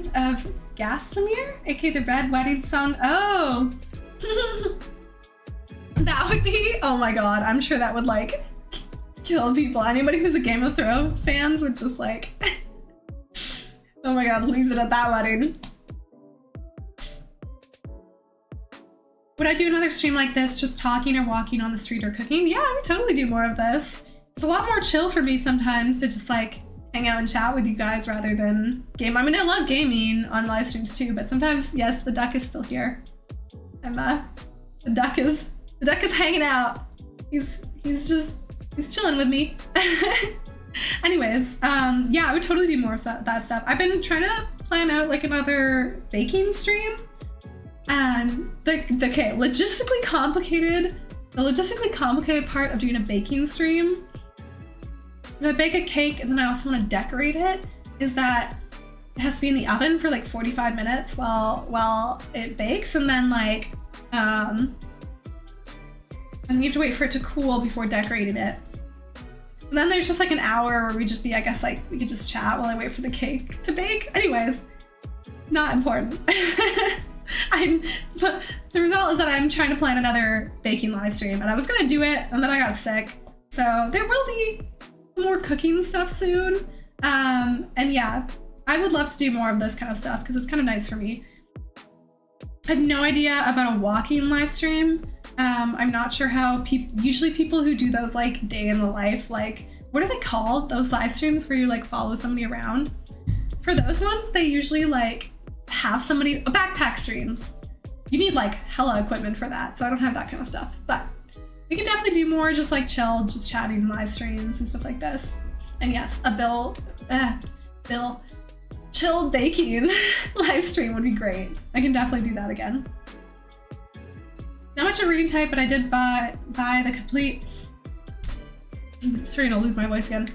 of Gastamir, aka the Red Wedding Song. Oh, that would be, oh my god, I'm sure that would like kill people. Anybody who's a Game of Thrones fans would just like, oh my god, lose it at that wedding. Would I do another stream like this, just talking or walking on the street or cooking? Yeah, I would totally do more of this. It's a lot more chill for me sometimes to just like hang out and chat with you guys rather than game. I mean, I love gaming on live streams too, but sometimes, yes, the duck is still here. The duck is hanging out. He's chilling with me. Anyways, yeah, I would totally do more of that stuff. I've been trying to plan out like another baking stream, and the logistically complicated part of doing a baking stream, if I bake a cake and then I also want to decorate it, is that it has to be in the oven for like 45 minutes while it bakes, and then like and you have to wait for it to cool before decorating it. And then there's just like an hour where we just be, I guess, like we could just chat while I wait for the cake to bake. Anyways, not important. But the result is that I'm trying to plan another baking live stream, and I was gonna do it and then I got sick. So there will be more cooking stuff soon. And yeah, I would love to do more of this kind of stuff because it's kind of nice for me. I have no idea about a walking live stream. I'm not sure how usually people who do those like day in the life, like what are they called? Those live streams where you like follow somebody around. For those ones, they usually like have somebody, backpack streams. You need like hella equipment for that. So I don't have that kind of stuff, but we can definitely do more just like chill, just chatting live streams and stuff like this. And yes, a chill baking live stream would be great. I can definitely do that again. Not much of a reading type, but I did buy the complete, I'm starting to lose my voice again.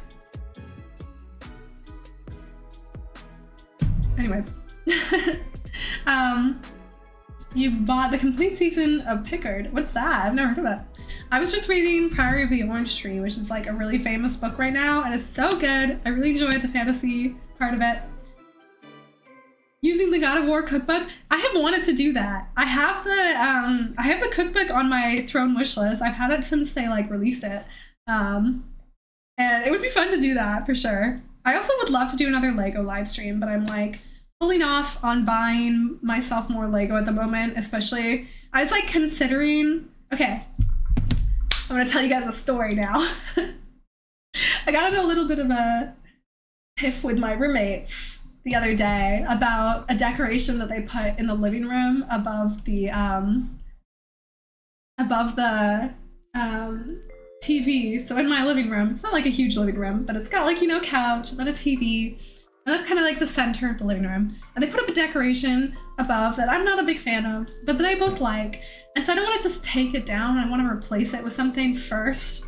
Anyways, you bought the complete season of Pickard. What's that? I've never heard of it. I was just reading Priory of the Orange Tree, which is like a really famous book right now, and it's so good. I really enjoyed the fantasy part of it. Using the God of War cookbook, I have wanted to do that. I have the cookbook on my Throne wish list. I've had it since they like released it, and it would be fun to do that for sure. I also would love to do another Lego live stream, but I'm like holding off on buying myself more Lego at the moment, especially I was like considering, okay, I'm gonna tell you guys a story now. I got in a little bit of a tiff with my roommates the other day about a decoration that they put in the living room above the TV. So in my living room, it's not like a huge living room, but it's got like, you know, couch and then a TV. And that's kind of like the center of the living room. And they put up a decoration above that I'm not a big fan of, but that I both like. And so I don't want to just take it down. I want to replace it with something first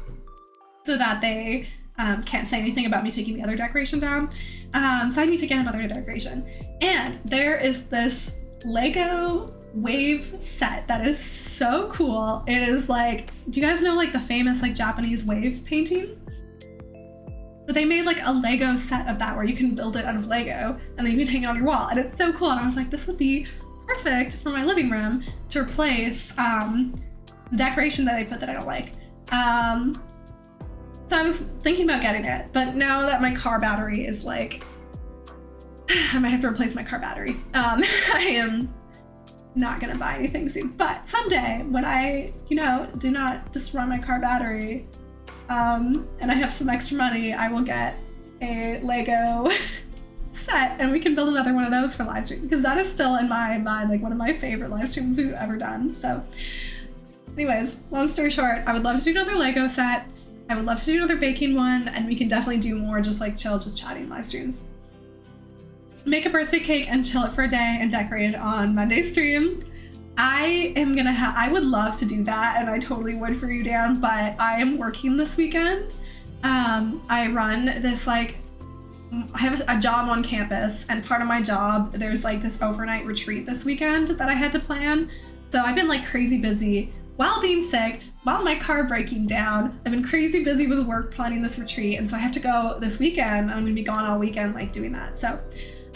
so that they can't say anything about me taking the other decoration down. So I need to get another decoration. And there is this Lego wave set that is so cool. It is like, do you guys know like the famous like Japanese wave painting? So they made like a Lego set of that where you can build it out of Lego and then you can hang it on your wall. And it's so cool. And I was like, this would be perfect for my living room to replace the decoration that they put that I don't like. So I was thinking about getting it, but now that my car battery is like, I might have to replace my car battery. I am not gonna buy anything soon, but someday when I, you know, do not destroy my car battery, and I have some extra money, I will get a Lego set and we can build another one of those for live stream, because that is still in my mind like one of my favorite live streams we've ever done. So anyways, long story short, I would love to do another Lego set. I would love to do another baking one, and we can definitely do more just like chill, just chatting live streams. Make a birthday cake and chill it for a day and decorate it on Monday's stream. I would love to do that, and I totally would for you, Dan, but I am working this weekend. I run this like, I have a job on campus, and part of my job, there's like this overnight retreat this weekend that I had to plan. So I've been like crazy busy while being sick, while my car breaking down. I've been crazy busy with work planning this retreat, and so I have to go this weekend. I'm gonna be gone all weekend like doing that. So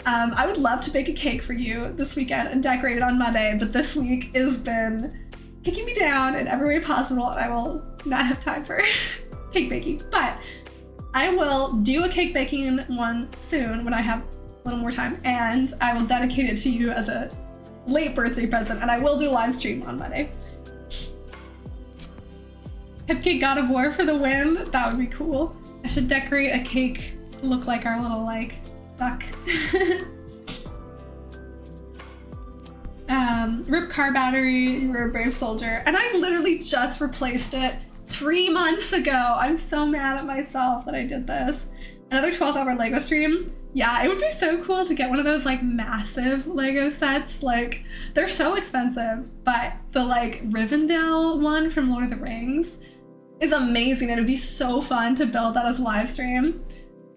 I would love to bake a cake for you this weekend and decorate it on Monday, but this week has been kicking me down in every way possible, and I will not have time for cake baking. But I will do a cake baking one soon when I have a little more time, and I will dedicate it to you as a late birthday present, and I will do a live stream on Monday. Cupcake God of War for the win. That would be cool. I should decorate a cake to look like our little like duck. Rip car battery, you were a brave soldier. And I literally just replaced it 3 months ago. I'm so mad at myself that I did this. Another 12-hour Lego stream. Yeah, it would be so cool to get one of those like massive Lego sets. Like, they're so expensive, but the like Rivendell one from Lord of the Rings is amazing, and it'd be so fun to build that as a live stream.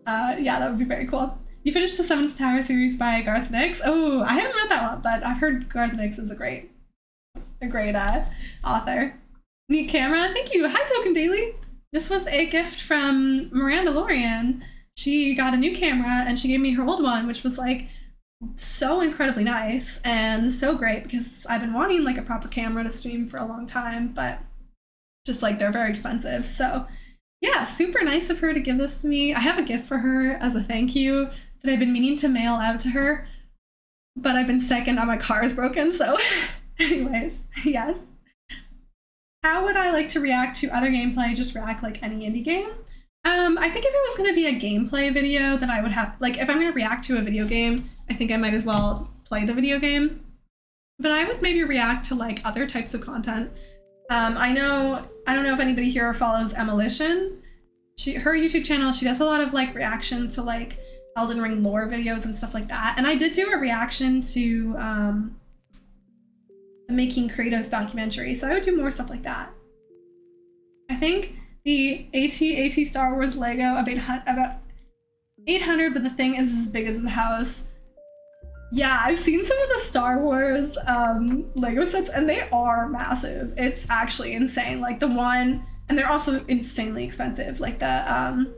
Yeah, that would be very cool. You finished the Seventh Tower series by Garth Nix. Oh, I haven't read that one, but I've heard Garth Nix is a great author. Neat camera. Thank you. Hi, Token Daily. This was a gift from Miranda Lorian. She got a new camera and she gave me her old one, which was like so incredibly nice and so great because I've been wanting like a proper camera to stream for a long time, but just like they're very expensive. So yeah, super nice of her to give this to me. I have a gift for her as a thank you that I've been meaning to mail out to her, but I've been sick and now my car is broken. So anyways, yes. How would I like to react to other gameplay? Just react like any indie game? I think if it was going to be a gameplay video, then I would have, like, if I'm going to react to a video game, I think I might as well play the video game. But I would maybe react to, like, other types of content. I don't know if anybody here follows Emilition. Her YouTube channel, she does a lot of, like, reactions to, like, Elden Ring lore videos and stuff like that. And I did do a reaction to the Making Kratos documentary, so I would do more stuff like that. I think the AT Star Wars Lego about 800, but the thing is as big as the house. Yeah, I've seen some of the Star Wars Lego sets and they are massive. It's actually insane. Like the one, and they're also insanely expensive. Like the,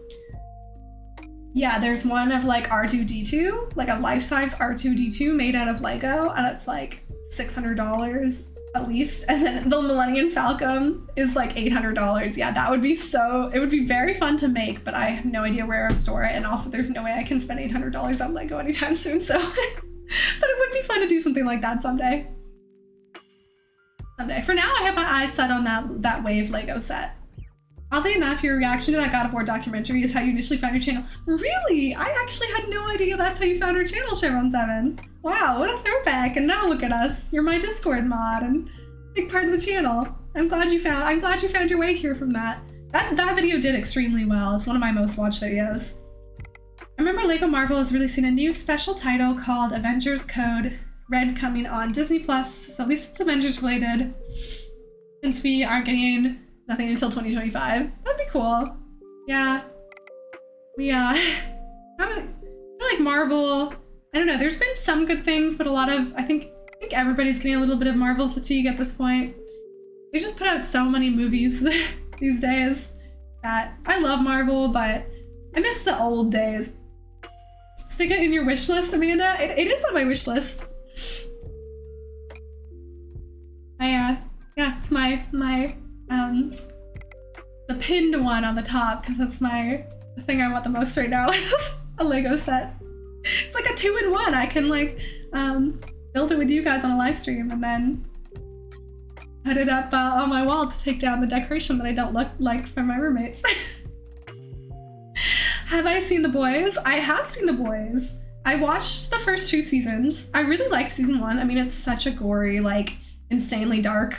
yeah, there's one of like R2-D2, like a life-size R2-D2 made out of Lego, and it's like $600 at least. And then the Millennium Falcon is like $800. Yeah, that would be it would be very fun to make, but I have no idea where I'd store it. And also there's no way I can spend $800 on Lego anytime soon, so. But it would be fun to do something like that someday. For now, I have my eyes set on that Wave Lego set. Oddly enough, your reaction to that God of War documentary is how you initially found your channel. Really? I actually had no idea that's how you found our channel, Chevron7. Wow, what a throwback. And now look at us. You're my Discord mod and big part of the channel. I'm glad you found your way here from that. That video did extremely well. It's one of my most watched videos. I remember Lego Marvel is releasing a new special title called Avengers Code Red coming on Disney Plus, so at least it's Avengers related, since we aren't getting nothing until 2025. That'd be cool. Yeah. We I feel like Marvel, I don't know, there's been some good things, but a lot of, I think everybody's getting a little bit of Marvel fatigue at this point. They just put out so many movies these days that I love Marvel, but I miss the old days. Stick it in your wish list, Amanda. It is on my wish list. Yeah, it's my the pinned one on the top, because that's the thing I want the most right now is a Lego set. It's like a 2-in-1. I can like build it with you guys on a live stream and then put it up on my wall to take down the decoration that I don't look like from my roommates. Have I seen The Boys? I have seen The Boys. I watched the first 2 seasons. I really liked season 1. I mean, it's such a gory, like, insanely dark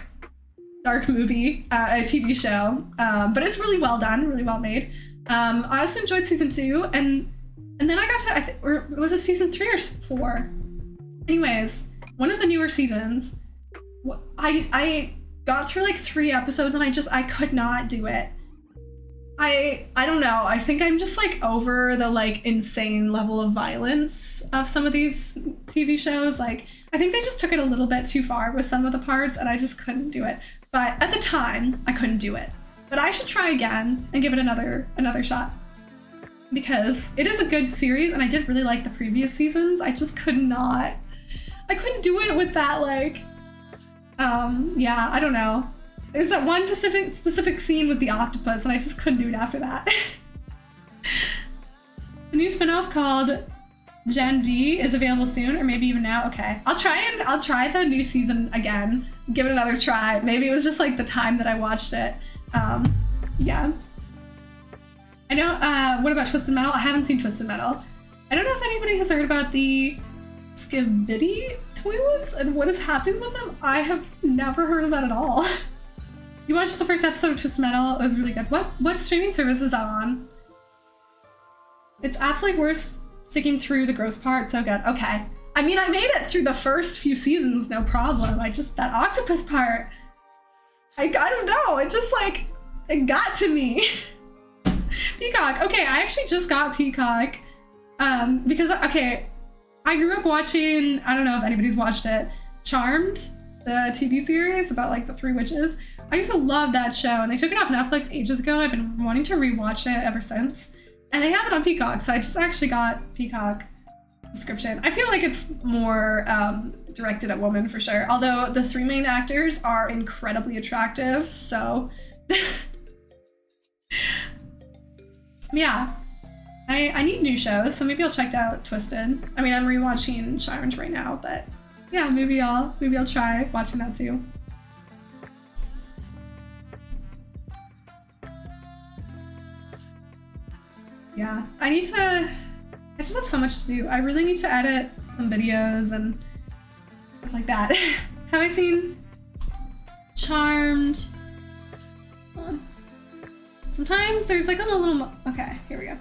movie, a TV show, but it's really well done, really well made. I also enjoyed season 2, and then I got to, or was it season 3 or 4? Anyways, one of the newer seasons, I got through like 3 episodes and I could not do it. I don't know, I think I'm just like over the like insane level of violence of some of these TV shows. Like, I think they just took it a little bit too far with some of the parts and I just couldn't do it. But at the time, I couldn't do it. But I should try again and give it another shot. Because it is a good series and I did really like the previous seasons. I just couldn't do it with that like, yeah, I don't know. There's that one specific scene with the octopus and I just couldn't do it after that. The new spinoff called Gen V is available soon, or maybe even now. Okay, I'll try the new season again, give it another try. Maybe it was just like the time that I watched it. Yeah. I know, what about Twisted Metal? I haven't seen Twisted Metal. I don't know if anybody has heard about the Skibidi toilets and what is happening with them. I have never heard of that at all. You watched the first episode of Twisted Metal, it was really good. What streaming service is that on? It's absolutely worth sticking through the gross part, so good. Okay. I mean, I made it through the first few seasons, no problem. That octopus part, I don't know, it just like, it got to me. Peacock, okay, I actually just got Peacock Because, okay, I grew up watching, I don't know if anybody's watched it, Charmed, the TV series about like the three witches. I used to love that show, and they took it off Netflix ages ago. I've been wanting to rewatch it ever since. And they have it on Peacock, so I just actually got Peacock subscription. I feel like it's more directed at women for sure, although the three main actors are incredibly attractive, so yeah. I need new shows, so maybe I'll check out Twisted. I mean, I'm rewatching Charmed right now, but yeah, maybe I'll try watching that too. Yeah, I just have so much to do. I really need to edit some videos and stuff like that. Have I seen Charmed? Hold on. Sometimes there's like a little, okay, here we go.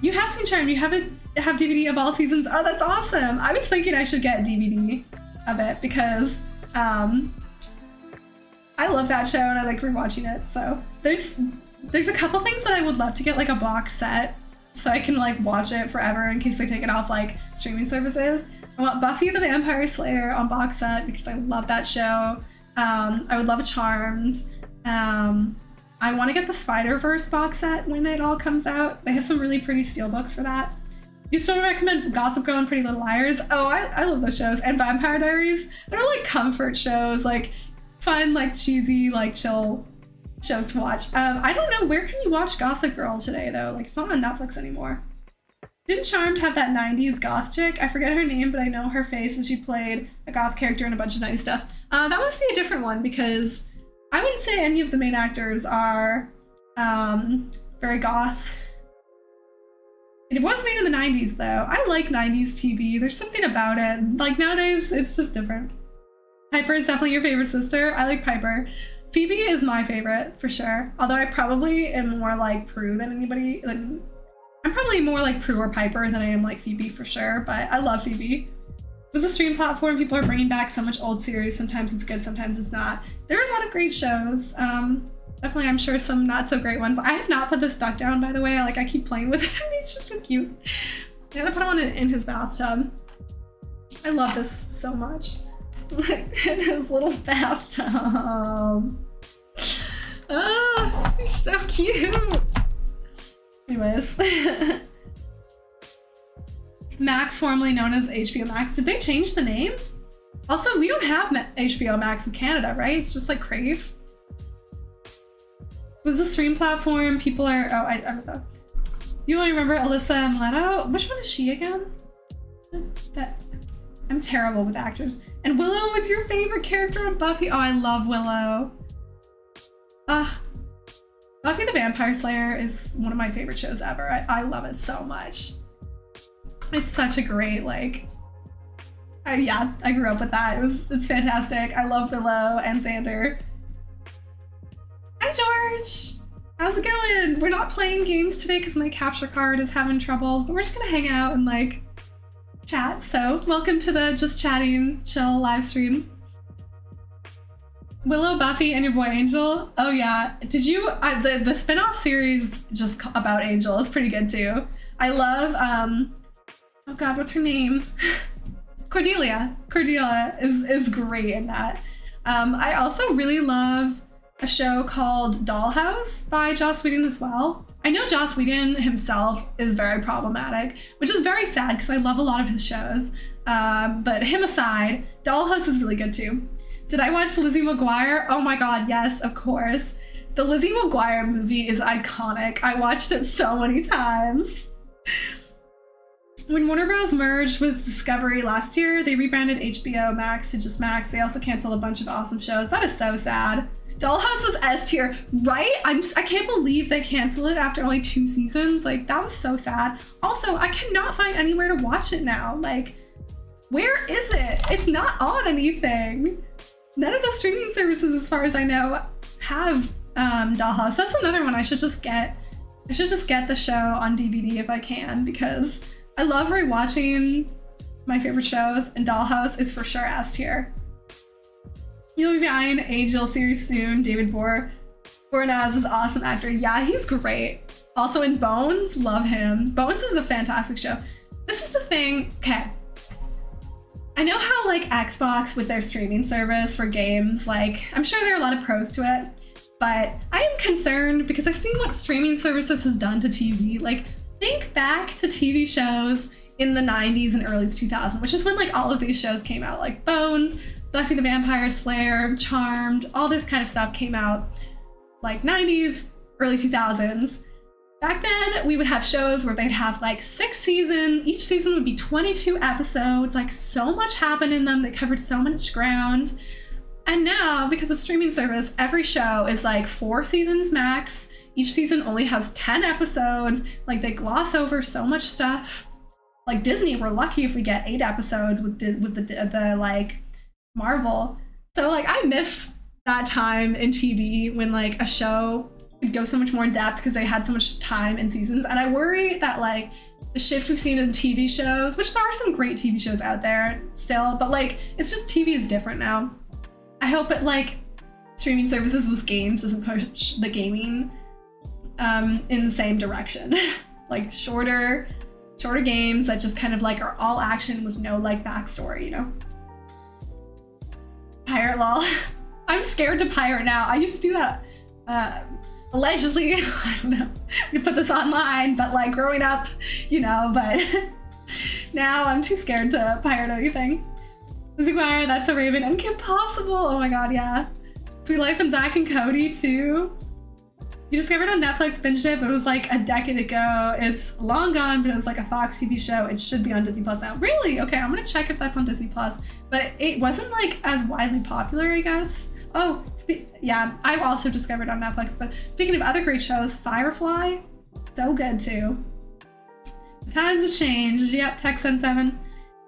You have seen Charmed, you have DVD of all seasons. Oh, that's awesome. I was thinking I should get DVD of it because I love that show and I like rewatching it. So there's a couple things that I would love to get, like a box set so I can like watch it forever in case they take it off like streaming services. I want Buffy the Vampire Slayer on box set because I love that show. I would love Charmed. I want to get the Spider-Verse box set when it all comes out. They have some really pretty steelbooks for that. You still recommend Gossip Girl and Pretty Little Liars? Oh, I love those shows. And Vampire Diaries. They're like comfort shows, like fun, like cheesy, like chill shows to watch. I don't know, where can you watch Gossip Girl today though? Like it's not on Netflix anymore. Didn't Charmed have that 90s goth chick? I forget her name, but I know her face and she played a goth character in a bunch of 90s stuff. That must be a different one because I wouldn't say any of the main actors are very goth. It was made in the 90s though. I like 90s TV. There's something about it. Like nowadays, it's just different. Piper is definitely your favorite sister. I like Piper. Phoebe is my favorite for sure. Although I probably am more like Prue than anybody. I'm probably more like Prue or Piper than I am like Phoebe for sure. But I love Phoebe. With the stream platform, people are bringing back so much old series. Sometimes it's good, sometimes it's not. There are a lot of great shows. Definitely, I'm sure some not so great ones. I have not put this duck down, by the way. I keep playing with him. He's just so cute. I'm gonna put him in his bathtub. I love this so much. Like in his little bathtub. Oh, he's so cute. Anyways. Max, formerly known as HBO Max. Did they change the name? Also, we don't have HBO Max in Canada, right? It's just like Crave. Was the stream platform, people are, oh, I don't know. You only remember Alyssa Milano? Which one is she again? I'm terrible with actors. And Willow was your favorite character on Buffy? Oh, I love Willow. Buffy the Vampire Slayer is one of my favorite shows ever. I love it so much. It's such a great, like, yeah, I grew up with that. It's fantastic. I love Willow and Xander. Hi, George. How's it going? We're not playing games today because my capture card is having troubles, but we're just gonna hang out and like chat. So welcome to the Just Chatting Chill live stream. Willow, Buffy, and your boy Angel. Oh yeah, did you? The spin-off series just about Angel is pretty good too. I love oh god, what's her name? Cordelia. Cordelia is great in that. I also really love a show called Dollhouse by Joss Whedon as well. I know Joss Whedon himself is very problematic, which is very sad because I love a lot of his shows. But him aside, Dollhouse is really good too. Did I watch Lizzie McGuire? Oh my god, yes, of course. The Lizzie McGuire movie is iconic. I watched it so many times. When Warner Bros. Merged with Discovery last year, they rebranded HBO Max to just Max. They also canceled a bunch of awesome shows. That is so sad. Dollhouse was S tier, right? I can't believe they canceled it after only 2 seasons. Like, that was so sad. Also, I cannot find anywhere to watch it now. Like, where is it? It's not on anything. None of the streaming services, as far as I know, have Dollhouse. That's another one I should just get. I should just get the show on DVD if I can, because I love rewatching my favorite shows, and Dollhouse is for sure S tier. You'll be eyeing Angel series soon, David Bohr Bornaz is awesome actor. Yeah, he's great. Also in Bones, love him. Bones is a fantastic show. This is the thing, okay. I know how like Xbox with their streaming service for games, like I'm sure there are a lot of pros to it, but I am concerned because I've seen what streaming services has done to TV. Like think back to TV shows in the 90s and early 2000s, which is when like all of these shows came out, like Bones, Buffy the Vampire Slayer, Charmed, all this kind of stuff came out like 90s, early 2000s. Back then, we would have shows where they'd have like 6 seasons. Each season would be 22 episodes. Like so much happened in them. They covered so much ground. And now, because of streaming service, every show is like 4 seasons max. Each season only has 10 episodes. Like they gloss over so much stuff. Like Disney, we're lucky if we get 8 episodes with the like Marvel. So like I miss that time in TV when like a show could go so much more in depth because they had so much time in seasons. And I worry that like the shift we've seen in TV shows, which there are some great TV shows out there still, but like it's just TV is different now. I hope it like streaming services with games doesn't push the gaming in the same direction. Like shorter games that just kind of like are all action with no like backstory, you know? Pirate lol. I'm scared to pirate now. I used to do that allegedly. I don't know. I'm gonna put this online, but like growing up, you know, but now I'm too scared to pirate anything. Lizzie Meyer, That's a Raven, and Kim Possible. Oh my god, yeah. Sweet Life and Zach and Cody too. You discovered on Netflix, binged it, but it was like a decade ago. It's long gone, but it was like a Fox TV show. It should be on Disney Plus now. Really? Okay, I'm gonna check if that's on Disney Plus. But it wasn't like as widely popular, I guess. Oh, yeah, I've also discovered on Netflix. But speaking of other great shows, Firefly, so good too. The times have changed. Yep, Tech7.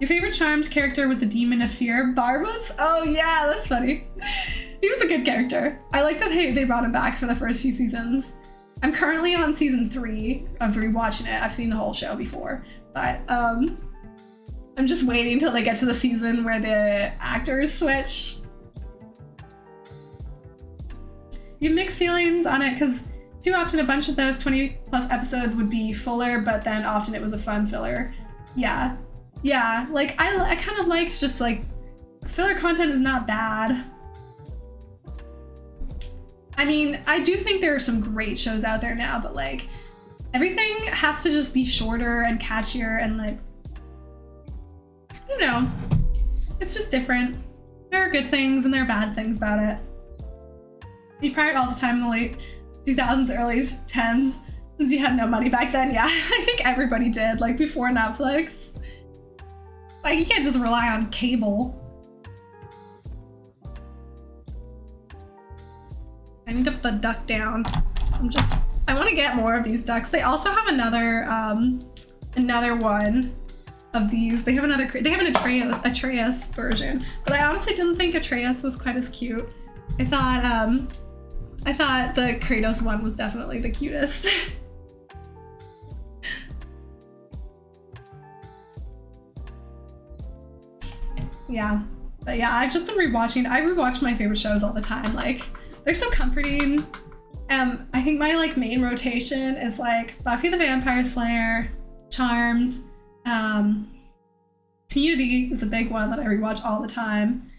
Your favorite Charmed character with the demon of fear, Barbas? Oh yeah, that's funny. He was a good character. I like that they brought him back for the first few seasons. I'm currently on season 3 of rewatching it. I've seen the whole show before, but I'm just waiting till they get to the season where the actors switch. You have mixed feelings on it because too often a bunch of those 20 plus episodes would be fuller, but then often it was a fun filler. Yeah, like I kind of liked just like filler content is not bad. I mean, I do think there are some great shows out there now, but like everything has to just be shorter and catchier and like, I don't know, it's just different. There are good things and there are bad things about it. You pirate all the time in the late 2000s, early 10s, since you had no money back then. Yeah, I think everybody did, like before Netflix. Like you can't just rely on cable. I need to put the duck down. I want to get more of these ducks. They also have another one of these. They have an Atreus version, but I honestly didn't think Atreus was quite as cute. I thought the Kratos one was definitely the cutest. Yeah, but yeah, I've just been rewatching. I rewatch my favorite shows all the time. Like, they're so comforting. I think my like main rotation is like Buffy the Vampire Slayer, Charmed, Community is a big one that I rewatch all the time.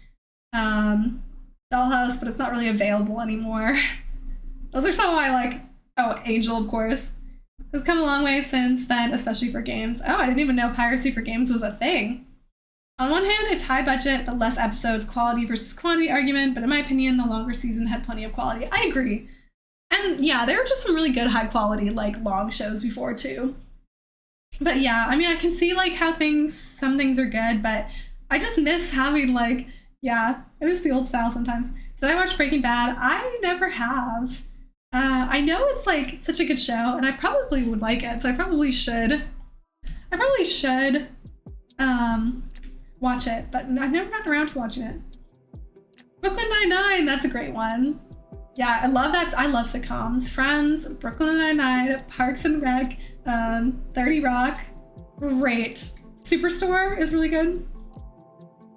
Dollhouse, but it's not really available anymore. Those are some of my like, oh, Angel, of course. It's come a long way since then, especially for games. Oh, I didn't even know piracy for games was a thing. On one hand, it's high budget, but less episodes, quality versus quantity argument, but in my opinion, the longer season had plenty of quality. I agree. And yeah, there were just some really good high quality, like long shows before too. But yeah, I mean, I can see like how some things are good, but I just miss having like, yeah, it was the old style sometimes. So I watched Breaking Bad. I never have. I know it's like such a good show and I probably would like it. So I probably should watch it, but I've never gotten around to watching it. Brooklyn Nine-Nine, that's a great one. Yeah, I love that. I love sitcoms. Friends, Brooklyn Nine-Nine, Parks and Rec, 30 Rock, great. Superstore is really good.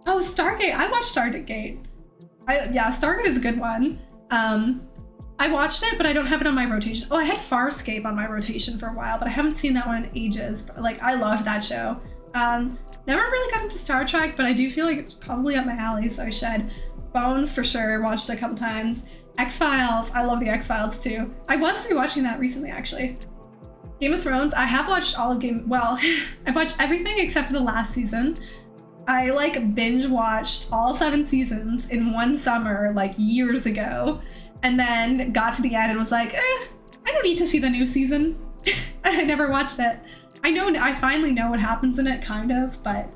Oh, Stargate, I watched Stargate. Yeah, Stargate is a good one. I I watched it, but I don't have it on my rotation. Oh, I had Farscape on my rotation for a while, but I haven't seen that one in ages. But, like, I loved that show. Never really got into Star Trek, but I do feel like it's probably up my alley, so I should. Bones for sure, watched it a couple times. X-Files, I love the X-Files too. I was rewatching that recently, actually. Game of Thrones, I have watched all of well, I've watched everything except for the last season. I like binge watched all 7 seasons in one summer, like years ago, and then got to the end and was like, I don't need to see the new season. And I never watched it. I finally know what happens in it, kind of, but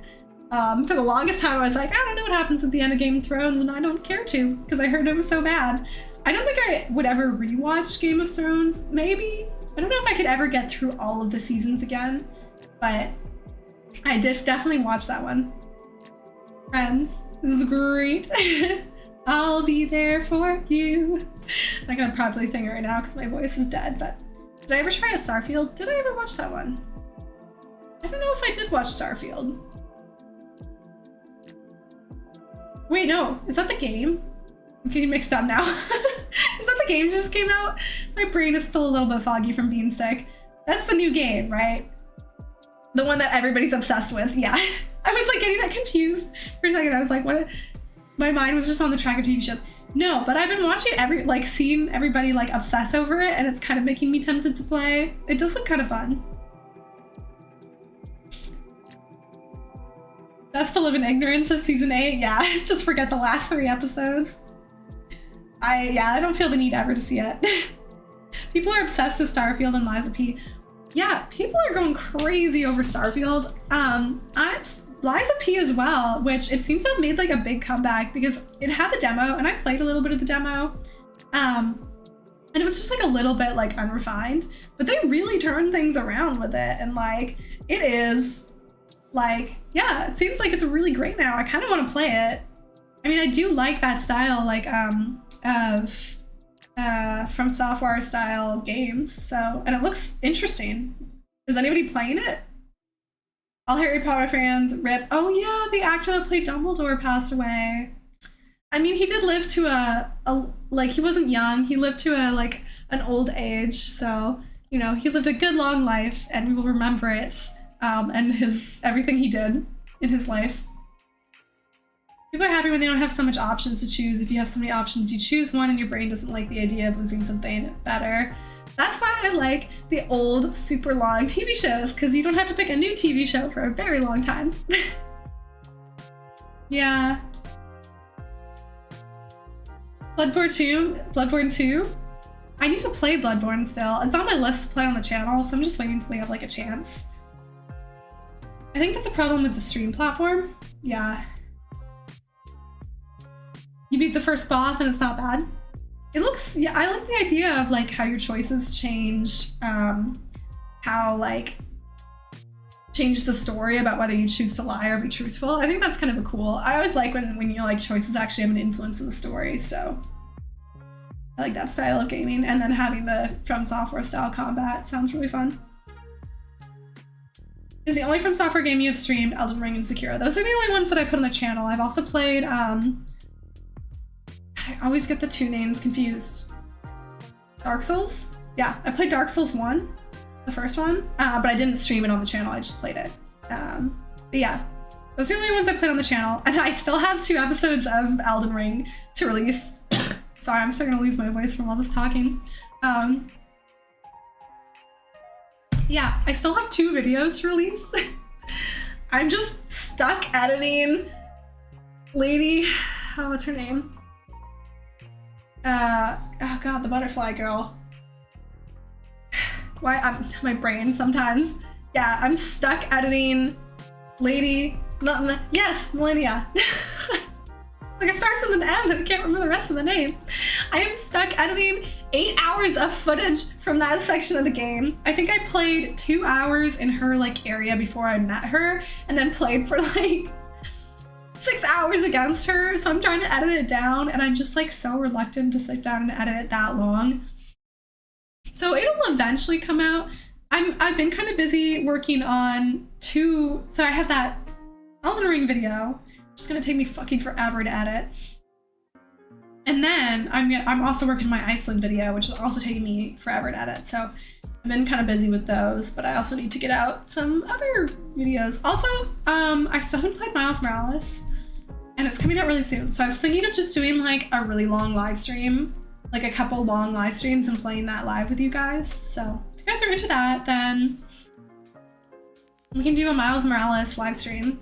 for the longest time I was like, I don't know what happens at the end of Game of Thrones, and I don't care to, because I heard it was so bad. I don't think I would ever rewatch Game of Thrones, maybe. I don't know if I could ever get through all of the seasons again, but I did definitely watch that one. Friends, this is great. I'll be there for you. I'm gonna probably sing it right now because my voice is dead, but did I ever try a Starfield? Did I ever watch that one? I don't know if I did watch Starfield. Wait, no, is that the game? I'm getting mixed up now. Is that the game that just came out? My brain is still a little bit foggy from being sick. That's the new game, right? The one that everybody's obsessed with, yeah. I was like getting that confused for a second. I was like, what? My mind was just on the track of TV shows. No, but I've been watching seeing everybody like obsess over it, and it's kind of making me tempted to play. It does look kind of fun. That's to live in ignorance of season 8. Yeah, just forget the last 3 episodes. I don't feel the need ever to see it. People are obsessed with Starfield and Liza P. Yeah, people are going crazy over Starfield. Liza P as well, which it seems to have made like a big comeback because it had the demo and I played a little bit of the demo. And it was just like a little bit like unrefined, but they really turned things around with it. And like, it is like, yeah, it seems like it's really great now. I kind of want to play it. I mean, I do like that style, like of From Software style games. So, and it looks interesting. Is anybody playing it? All Harry Potter fans, rip. Oh yeah, the actor that played Dumbledore passed away. I mean, he did live to like, he wasn't young. He lived to an old age. So, you know, he lived a good long life and we will remember it. And everything he did in his life. People are happy when they don't have so much options to choose. If you have so many options, you choose one and your brain doesn't like the idea of losing something better. That's why I like the old, super long TV shows, because you don't have to pick a new TV show for a very long time. Yeah. Bloodborne 2? I need to play Bloodborne still. It's on my list to play on the channel, so I'm just waiting until we have like a chance. I think that's a problem with the stream platform. Yeah. You beat the first boss and it's not bad. It looks, yeah, I like the idea of like how your choices change, how like changes the story about whether you choose to lie or be truthful. I think that's kind of a cool. I always like when you like choices actually have an influence in the story, so I like that style of gaming. And then having the From Software style combat sounds really fun. Is the only From Software game you have streamed Elden Ring and Sekiro? Those are the only ones that I put on the channel. I've also played, I always get the 2 names confused. Dark Souls? Yeah, I played Dark Souls 1, the first one, but I didn't stream it on the channel, I just played it. But yeah, those are the only ones I played on the channel, and I still have 2 episodes of Elden Ring to release. Sorry, I'm starting to lose my voice from all this talking. Yeah, I still have 2 videos to release. I'm just stuck editing Lady, oh, what's her name? Oh god, the butterfly girl. Why, my brain sometimes. Yeah, I'm stuck editing Lady, yes, Millennia. Like it starts with an M and I can't remember the rest of the name. I am stuck editing 8 hours of footage from that section of the game. I think I played 2 hours in her like area before I met her and then played for like 6 hours against her. So I'm trying to edit it down and I'm just like so reluctant to sit down and edit it that long. So it'll eventually come out. I've been kind of busy working on 2, so I have that Elden Ring video. It's gonna take me fucking forever to edit. And then I'm also working on my Iceland video, which is also taking me forever to edit. So I've been kind of busy with those, but I also need to get out some other videos. Also, I still haven't played Miles Morales, and it's coming out really soon. So I was thinking of just doing like a really long live stream, like a couple long live streams and playing that live with you guys. So if you guys are into that, then we can do a Miles Morales live stream.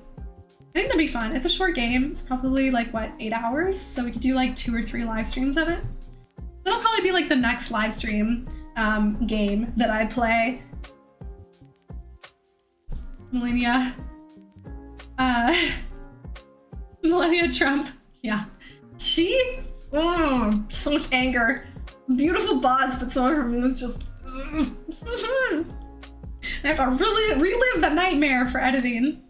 I think that'd be fun. It's a short game. It's probably like, what, 8 hours? So we could do like 2 or 3 live streams of it. That'll probably be like the next live stream game that I play. Melania Trump. Yeah. She, so much anger. Beautiful bots, but some of her moves just, I have to really relive the nightmare for editing.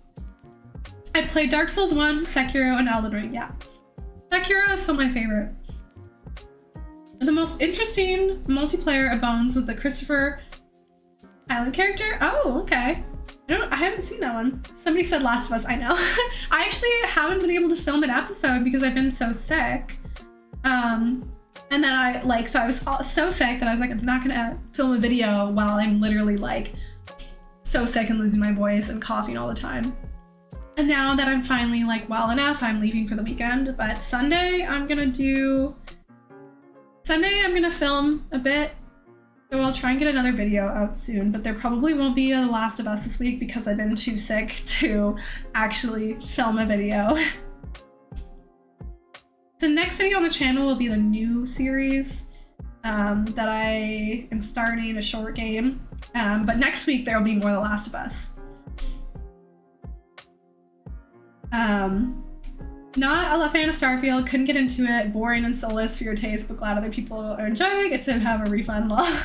I played Dark Souls 1, Sekiro, and Elden Ring, yeah. Sekiro is still my favorite. The most interesting multiplayer of Bones was the Christopher Island character. Oh, okay. I haven't seen that one. Somebody said Last of Us, I know. I actually haven't been able to film an episode because I've been so sick. And then I was so sick that I was like, I'm not gonna film a video while I'm literally like so sick and losing my voice and coughing all the time. And now that I'm finally like well enough, I'm leaving for the weekend, but Sunday I'm gonna film a bit. So I'll try and get another video out soon, but there probably won't be a The Last of Us this week because I've been too sick to actually film a video. The next video on the channel will be the new series that I am starting, a short game. But next week there will be more The Last of Us. Not a fan of Starfield, couldn't get into it, boring and soulless for your taste, but glad other people are enjoying it. To have a refund. Well,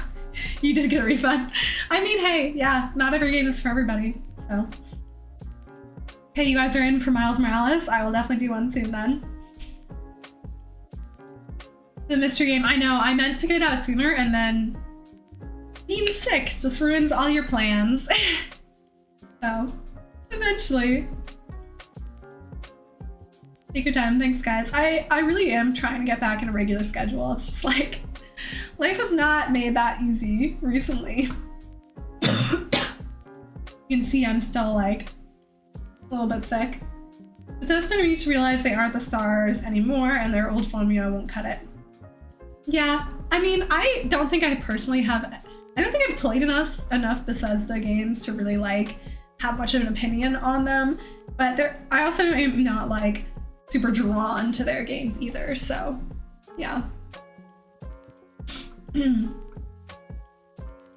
you did get a refund. I mean, hey, yeah, not every game is for everybody, so. Okay, you guys are in for Miles Morales. I will definitely do one soon then. The mystery game, I know, I meant to get it out sooner, and then being sick just ruins all your plans. So, eventually. Take your time, thanks guys. I really am trying to get back in a regular schedule. It's just like, life has not made that easy recently. You can see I'm still like a little bit sick. Bethesda needs to realize they aren't the stars anymore and their old formula won't cut it. Yeah, I mean, I don't think I personally have, I don't think I've played enough Bethesda games to really like have much of an opinion on them, but I also am not like super drawn to their games either, so yeah.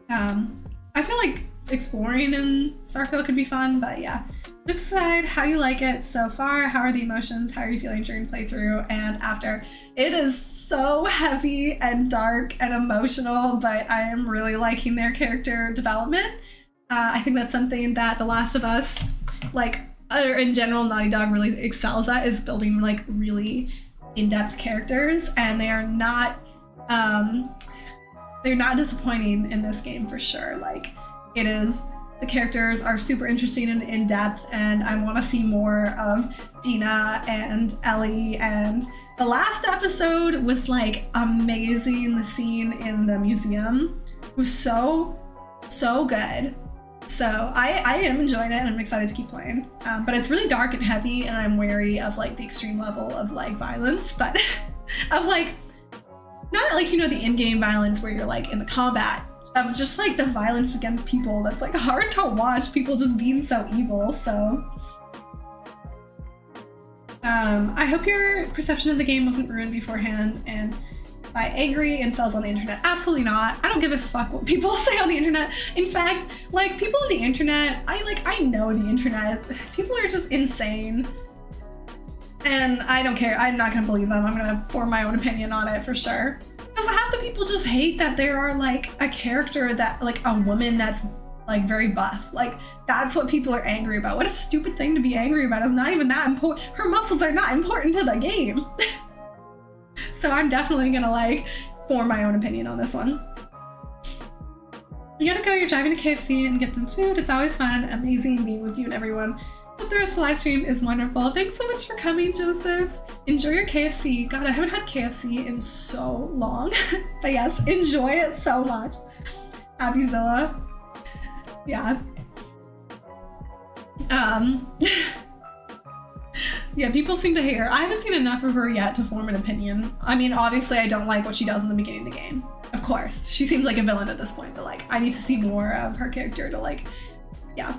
I feel like exploring in Starfield could be fun, but yeah. Decide how you like it so far. How are the emotions? How are you feeling during playthrough and after? It is so heavy and dark and emotional, but I am really liking their character development. I think that's something that The Last of Us, like, or in general, Naughty Dog really excels at, is building like really in-depth characters, and they're not disappointing in this game for sure. Like, it is, the characters are super interesting and in-depth, and I want to see more of Dina and Ellie. And the last episode was like amazing. The scene in the museum was so good. So I am enjoying it, and I'm excited to keep playing. But it's really dark and heavy, and I'm wary of like the extreme level of like violence, but of like, not like, you know, the in-game violence where you're like in the combat, of just like the violence against people that's like hard to watch, people just being so evil. So I hope your perception of the game wasn't ruined beforehand and by angry incels on the internet. Absolutely not. I don't give a fuck what people say on the internet. In fact, like, people on the internet, I know the internet. People are just insane. And I don't care. I'm not gonna believe them. I'm gonna form my own opinion on it for sure. Because half the people just hate that there are like a character that, like a woman that's like very buff. Like, that's what people are angry about. What a stupid thing to be angry about. It's not even that important. Her muscles are not important to the game. So I'm definitely gonna like form my own opinion on this one. You gotta go, you're driving to KFC and get some food. It's always fun, amazing being with you and everyone. Hope the rest of the live stream is wonderful. Thanks so much for coming, Joseph. Enjoy your KFC. God, I haven't had KFC in so long. But yes, enjoy it so much. Happy Zilla. Yeah. Yeah, people seem to hate her. I haven't seen enough of her yet to form an opinion. I mean, obviously I don't like what she does in the beginning of the game. Of course. She seems like a villain at this point, but like, I need to see more of her character to like, yeah.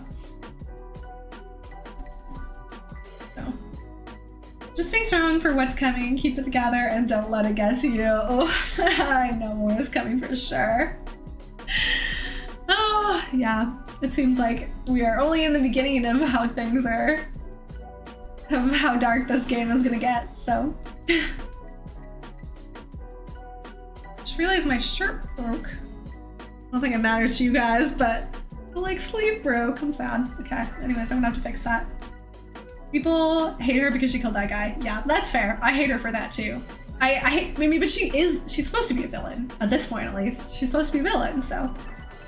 So, just stay strong for what's coming, keep it together, and don't let it get to you. Oh, I know more is coming for sure. Oh, yeah. It seems like we are only in the beginning of how things are, of how dark this game is gonna get, so. Just realized my shirt broke. I don't think it matters to you guys, but like sleeve broke. I'm sad. Okay, anyways, I'm gonna have to fix that. People hate her because she killed that guy. Yeah, that's fair. I hate her for that too. I hate Mimi, but she's supposed to be a villain. At this point, at least. She's supposed to be a villain, so.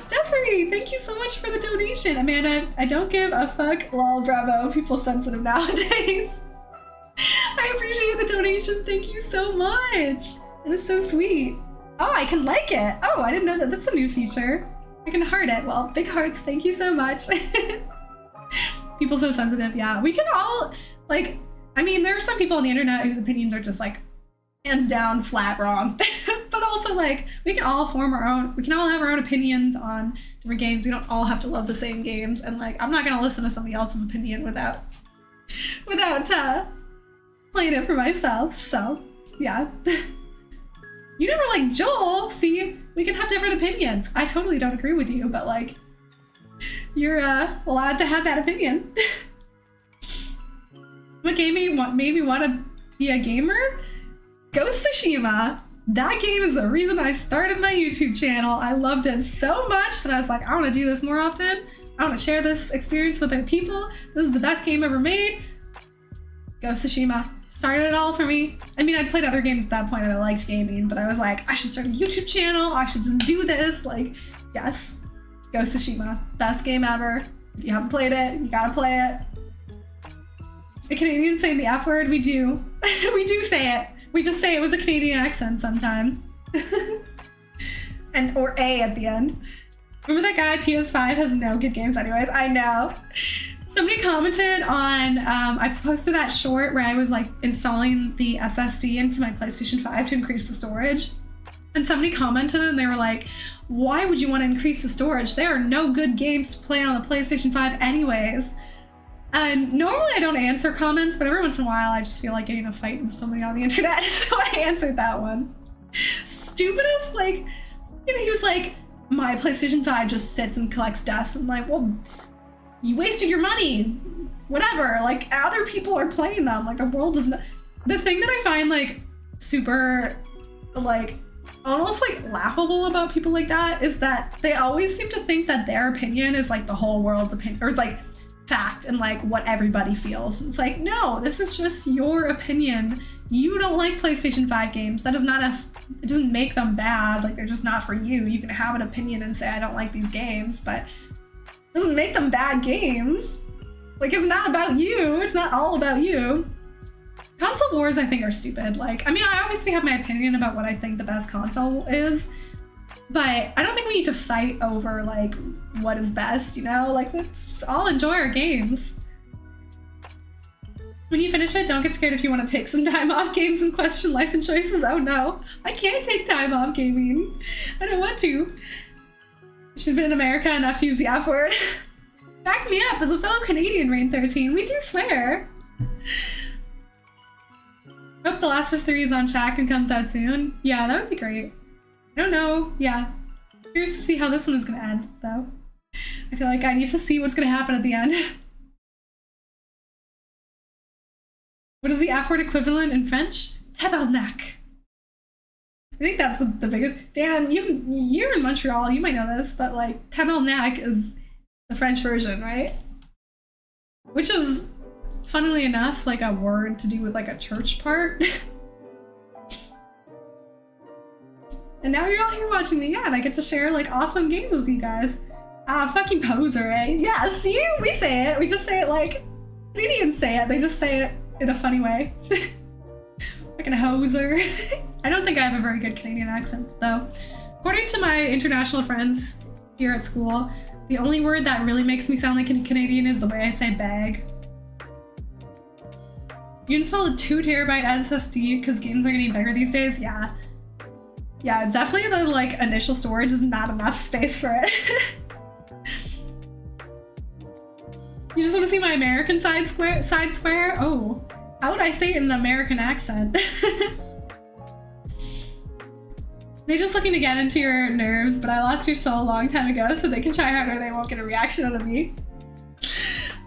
Jeffrey, thank you so much for the donation. Amanda, I don't give a fuck. Lol, bravo. People sensitive nowadays. I appreciate the donation. Thank you so much. That is so sweet. Oh, I can like it. Oh, I didn't know that. That's a new feature. I can heart it. Well, big hearts. Thank you so much. People so sensitive. Yeah, we can all, like, I mean, there are some people on the internet whose opinions are just like hands down flat wrong. But also like, we can all form our own, we can all have our own opinions on different games. We don't all have to love the same games. And like, I'm not gonna listen to somebody else's opinion without playing it for myself. So yeah. You never like Joel. See, we can have different opinions. I totally don't agree with you, but like, you're allowed to have that opinion. What game made me want to be a gamer? Ghost of Tsushima. That game is the reason I started my YouTube channel. I loved it so much that I was like, I want to do this more often. I want to share this experience with other people. This is the best game ever made. Ghost of Tsushima. Started it all for me. I mean, I'd played other games at that point and I liked gaming, but I was like, I should start a YouTube channel. I should just do this. Like, yes. Ghost of Tsushima. Best game ever. If you haven't played it, you gotta play it. The Canadians saying the F word, we do. We do say it. We just say it with a Canadian accent sometime. Or A at the end. Remember that guy PS5 has no good games anyways? I know. Somebody commented on, I posted that short where I was like installing the SSD into my PlayStation 5 to increase the storage. And somebody commented and they were like, why would you want to increase the storage? There are no good games to play on the PlayStation 5 anyways. And normally I don't answer comments, but every once in a while I just feel like getting a fight with somebody on the internet. So I answered that one. Stupidest, like, and he was like, my PlayStation 5 just sits and collects dust. I'm like, well, you wasted your money. Whatever, like other people are playing them. Like the world is not. The thing that I find like super, like, almost like laughable about people like that is that they always seem to think that their opinion is like the whole world's opinion, or it's like fact and like what everybody feels. It's like, no, this is just your opinion. You don't like PlayStation 5 games. That is not it doesn't make them bad. Like they're just not for you. You can have an opinion and say, I don't like these games, but it doesn't make them bad games. Like it's not about you. It's not all about you. Console wars, I think, are stupid. Like, I mean, I obviously have my opinion about what I think the best console is, but I don't think we need to fight over, like, what is best, you know? Like, let's just all enjoy our games. When you finish it, don't get scared if you want to take some time off games and question life and choices. Oh no, I can't take time off gaming. I don't want to. She's been in America enough to use the F word. Back me up, as a fellow Canadian, Rain 13, we do swear. Hope The Last of Us 3 is on track and comes out soon. Yeah, that would be great. I don't know. Yeah. Curious to see how this one is going to end, though. I feel like I need to see what's going to happen at the end. What is the F word equivalent in French? Tabarnak. I think that's the biggest. Dan, you're in Montreal. You might know this, but like tabarnak is the French version, right? Which is, funnily enough, like a word to do with like a church part. And now you're all here watching me, yeah, and I get to share like awesome games with you guys. Ah, fucking poser, eh? Yeah, see, we say it. We just say it like Canadians say it. They just say it in a funny way. Like a hoser. I don't think I have a very good Canadian accent, though. According to my international friends here at school, the only word that really makes me sound like a Canadian is the way I say bag. You installed a 2 terabyte SSD because games are getting bigger these days? Yeah. Yeah, definitely the like initial storage is not enough space for it. You just want to see my American side square? Oh, how would I say it in an American accent? They're just looking to get into your nerves, but I lost your soul a long time ago, so they can try harder, they won't get a reaction out of me.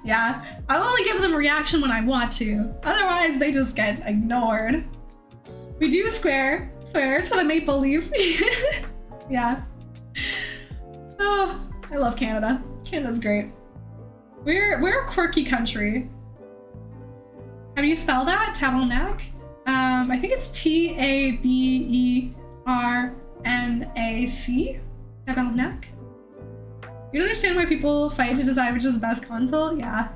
Yeah, I only give them a reaction when I want to. Otherwise, they just get ignored. We do swear to the maple leaf. Yeah. Oh, I love Canada. Canada's great. We're a quirky country. How do you spell that? Tabernac? I think it's Tabernac. Tabernac? You don't understand why people fight to decide which is the best console? Yeah.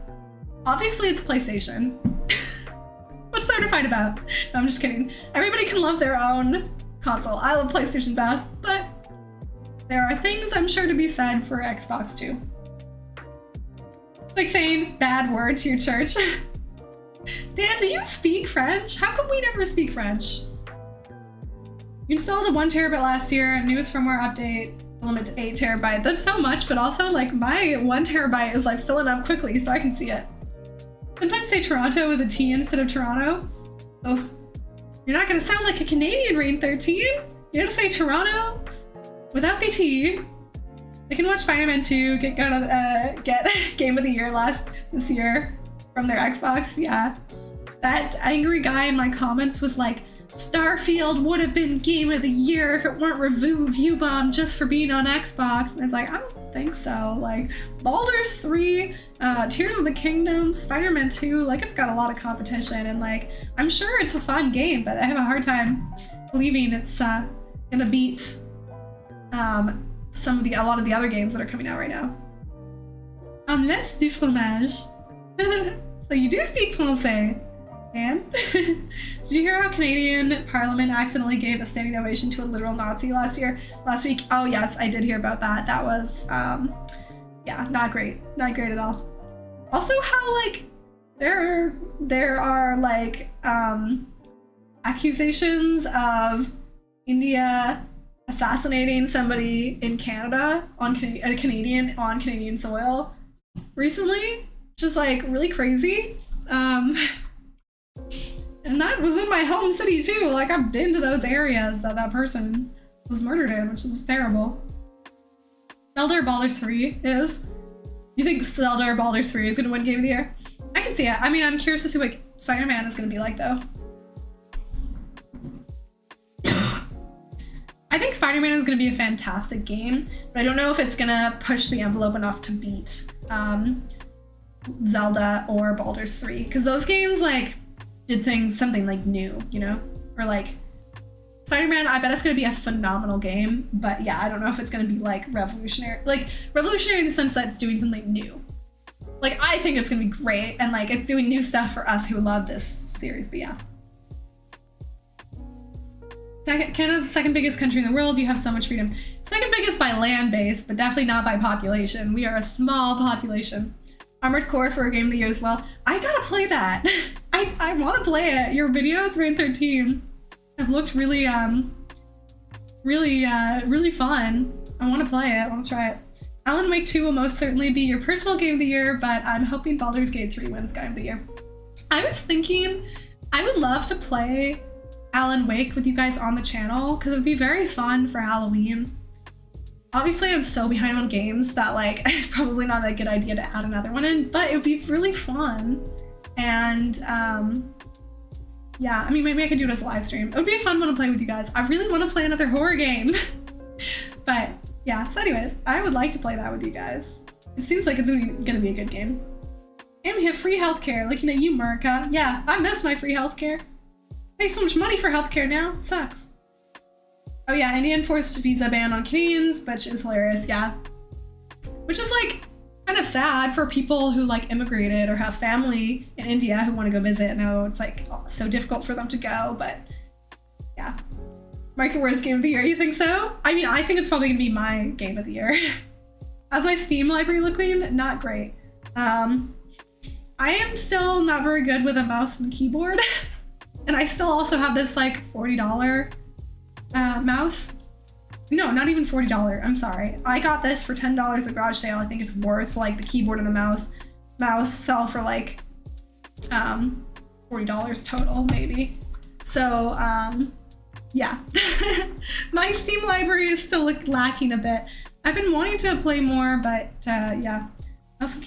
Obviously it's PlayStation. What's there to fight about? No, I'm just kidding. Everybody can love their own console. I love PlayStation Beth, but there are things I'm sure to be said for Xbox too. It's like saying bad word to your church. Dan, do you speak French? How come we never speak French? You installed a 1 terabyte last year, newest firmware update, the limit to 8 terabyte. That's so much, but also like my 1 terabyte is like filling up quickly so I can see it. Sometimes say Toronto with a T instead of Toronto. Oh, you're not gonna sound like a Canadian, Rain 13. You're gonna say Toronto without the T. I can watch Spider-Man 2 get Game of the Year this year from their Xbox. Yeah, that angry guy in my comments was like, Starfield would have been Game of the Year if it weren't review bomb just for being on Xbox. And it's like, I don't think so. Like, Baldur's 3, Tears of the Kingdom, Spider-Man 2, like it's got a lot of competition, and like I'm sure it's a fun game, but I have a hard time believing it's gonna beat a lot of the other games that are coming out right now. Omelette du fromage. So you do speak Francais. And did you hear how Canadian Parliament accidentally gave a standing ovation to a literal Nazi last week? Oh yes, I did hear about that. That was yeah, not great at all. Also, how like there are like accusations of India assassinating somebody in Canada on Canadian soil recently, just like really crazy. And that was in my home city too. Like I've been to those areas that person was murdered in, which is terrible. Zelda or Baldur's 3 is? You think Zelda or Baldur's 3 is gonna win Game of the Year? I can see it. I mean, I'm curious to see what Spider-Man is gonna be like though. I think Spider-Man is gonna be a fantastic game, but I don't know if it's gonna push the envelope enough to beat Zelda or Baldur's 3, because those games like did something like new, you know? Or like Spider-Man, I bet it's gonna be a phenomenal game, but yeah, I don't know if it's gonna be like revolutionary in the sense that it's doing something new. Like I think it's gonna be great, and like it's doing new stuff for us who love this series, but yeah. Canada's the second biggest country in the world. You have so much freedom. Second biggest by land base, but definitely not by population. We are a small population. Armored Core for a Game of the Year as well. I gotta play that. I want to play it. Your videos, Rain 13, have looked really fun. I want to play it. I want to try it. Alan Wake 2 will most certainly be your personal Game of the Year, but I'm hoping Baldur's Gate 3 wins Game of the Year. I was thinking I would love to play Alan Wake with you guys on the channel because it would be very fun for Halloween. Obviously, I'm so behind on games that like it's probably not a good idea to add another one in, but it would be really fun. And yeah, I mean, maybe I could do it as a live stream. It would be a fun one to play with you guys. I really want to play another horror game. But yeah, so anyways, I would like to play that with you guys. It seems like it's gonna be a good game. And we have free healthcare. Looking at you, Marika. Yeah, I miss my free healthcare. I pay so much money for healthcare now. It sucks. Oh yeah, India enforced visa ban on Canadians, which is hilarious, yeah. Which is like, kind of sad for people who like immigrated or have family in India who want to go visit. I know it's like so difficult for them to go, but yeah. Market Wars Game of the Year, you think so? I mean, I think it's probably gonna be my Game of the Year. How's my Steam library looking? Not great. I am still not very good with a mouse and keyboard. And I still also have this like $40 mouse. No, not even $40, I'm sorry. I got this for $10 at garage sale. I think it's worth like the keyboard and the mouse sell for like $40 total maybe. So yeah, my Steam library is still lacking a bit. I've been wanting to play more, but yeah.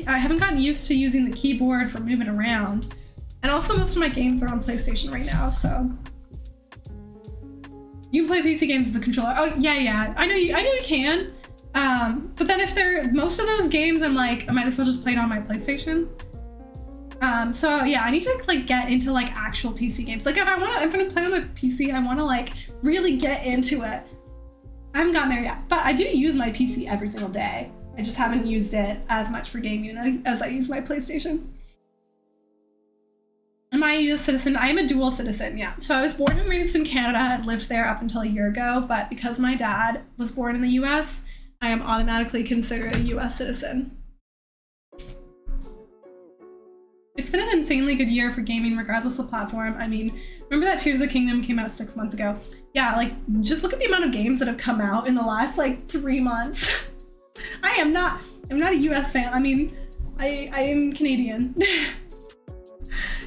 I haven't gotten used to using the keyboard for moving around. And also most of my games are on PlayStation right now, so. You can play PC games with the controller. Oh, yeah, I know you can. But then if most of those games, I'm like, I might as well just play it on my PlayStation. So yeah, I need to like get into like actual PC games. Like if I'm gonna play on my PC, I wanna like really get into it. I haven't gotten there yet, but I do use my PC every single day. I just haven't used it as much for gaming as I use my PlayStation. Am I a US citizen? I am a dual citizen, yeah. So I was born and raised in Canada and lived there up until a year ago, but because my dad was born in the US, I am automatically considered a US citizen. It's been an insanely good year for gaming regardless of platform. I mean, remember that Tears of the Kingdom came out 6 months ago? Yeah, like just look at the amount of games that have come out in the last like 3 months. I'm not a US fan. I mean, I am Canadian.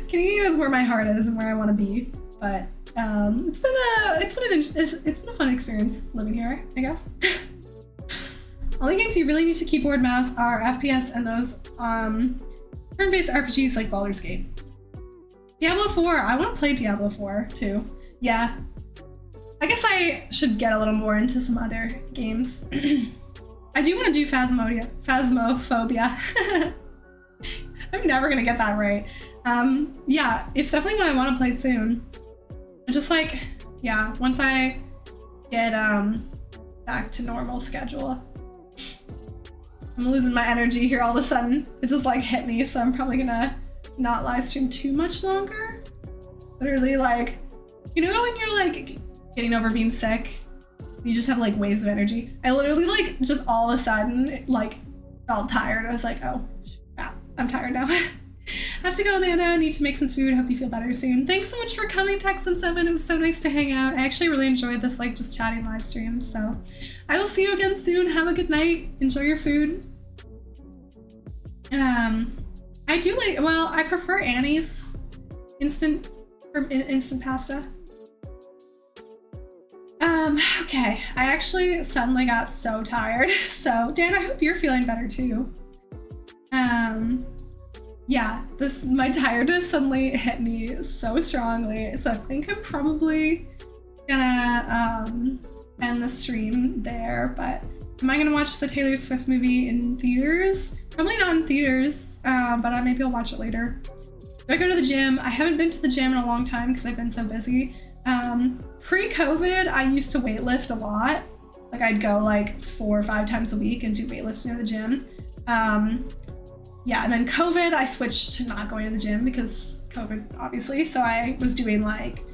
Canadian is where my heart is and where I want to be, but it's been a fun experience living here, I guess. All the games you really need to keyboard mouse are FPS and those turn-based RPGs like Baldur's Gate. Diablo 4, I want to play Diablo 4 too. Yeah, I guess I should get a little more into some other games. I do want to do Phasmophobia. I'm never gonna get that right. Yeah, it's definitely what I want to play soon. Just like, yeah, once I get back to normal schedule. I'm losing my energy here all of a sudden. It just like hit me, so I'm probably gonna not live stream too much longer. Literally like, you know when you're like getting over being sick? You just have like waves of energy. I literally like just all of a sudden like felt tired. I was like, oh, yeah, I'm tired now. I have to go, Amanda. I need to make some food. Hope you feel better soon. Thanks so much for coming, Texan7. It was so nice to hang out. I actually really enjoyed this like just chatting live stream. So I will see you again soon. Have a good night. Enjoy your food. I do like, well, I prefer Annie's instant pasta. Okay, I actually suddenly got so tired. So Dan, I hope you're feeling better too. Yeah, my tiredness suddenly hit me so strongly. So I think I'm probably gonna end the stream there, but am I gonna watch the Taylor Swift movie in theaters? Probably not in theaters, but maybe I'll watch it later. Do I go to the gym? I haven't been to the gym in a long time because I've been so busy. Pre-COVID, I used to weightlift a lot. Like I'd go like 4 or 5 times a week and do weightlifting at the gym. Yeah, and then COVID, I switched to not going to the gym because COVID, obviously. So I was doing like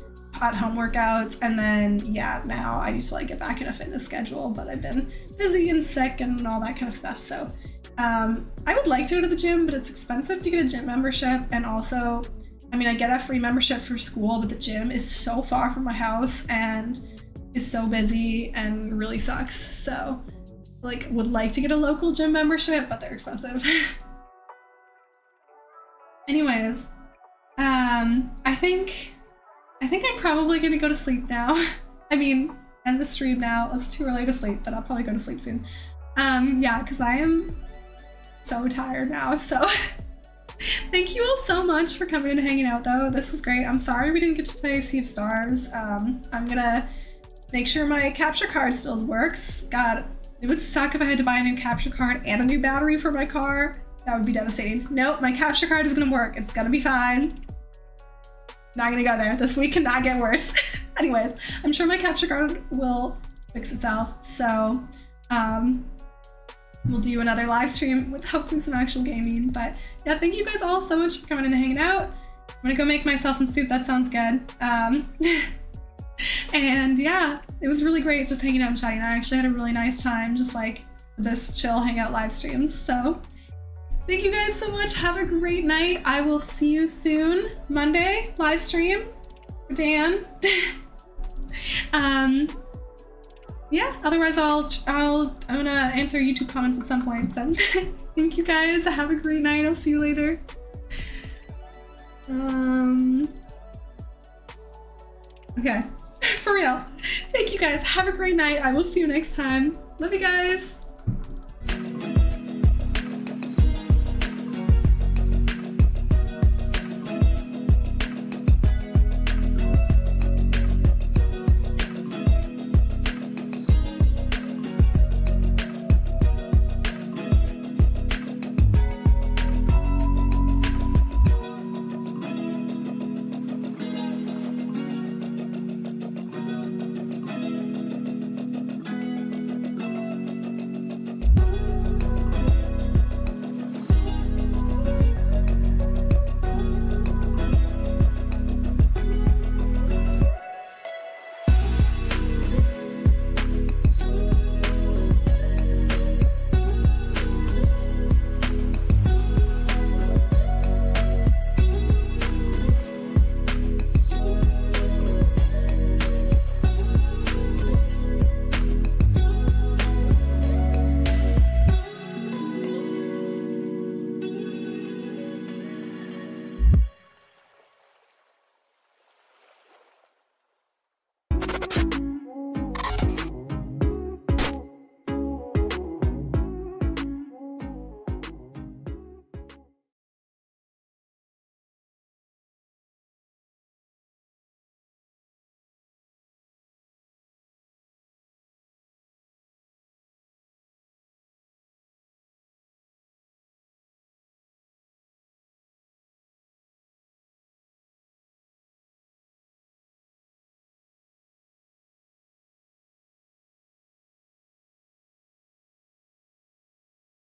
at-home workouts, and then yeah, now I need to like get back in a fitness schedule, but I've been busy and sick and all that kind of stuff. So I would like to go to the gym, but it's expensive to get a gym membership, and also, I mean, I get a free membership for school, but the gym is so far from my house and is so busy and really sucks. So like would like to get a local gym membership, but they're expensive. Anyways, I think I'm probably gonna go to sleep now. I mean, end the stream now. It's too early to sleep, but I'll probably go to sleep soon. Yeah, because I am so tired now. So thank you all so much for coming and hanging out though. This was great. I'm sorry we didn't get to play Sea of Stars. I'm gonna make sure my capture card still works. God, it would suck if I had to buy a new capture card and a new battery for my car. That would be devastating. Nope, my capture card is gonna work. It's gonna be fine. Not gonna go there. This week cannot get worse. Anyways, I'm sure my capture card will fix itself. So, we'll do another live stream with hopefully some actual gaming. But yeah, thank you guys all so much for coming in and hanging out. I'm gonna go make myself some soup. That sounds good. And yeah, it was really great just hanging out and chatting. I actually had a really nice time just like this chill hangout live stream. So thank you guys so much. Have a great night. I will see you soon. Monday, live stream for Dan. Yeah, otherwise I'm gonna answer YouTube comments at some point. So thank you guys. Have a great night. I'll see you later. Okay, for real. Thank you guys. Have a great night. I will see you next time. Love you guys.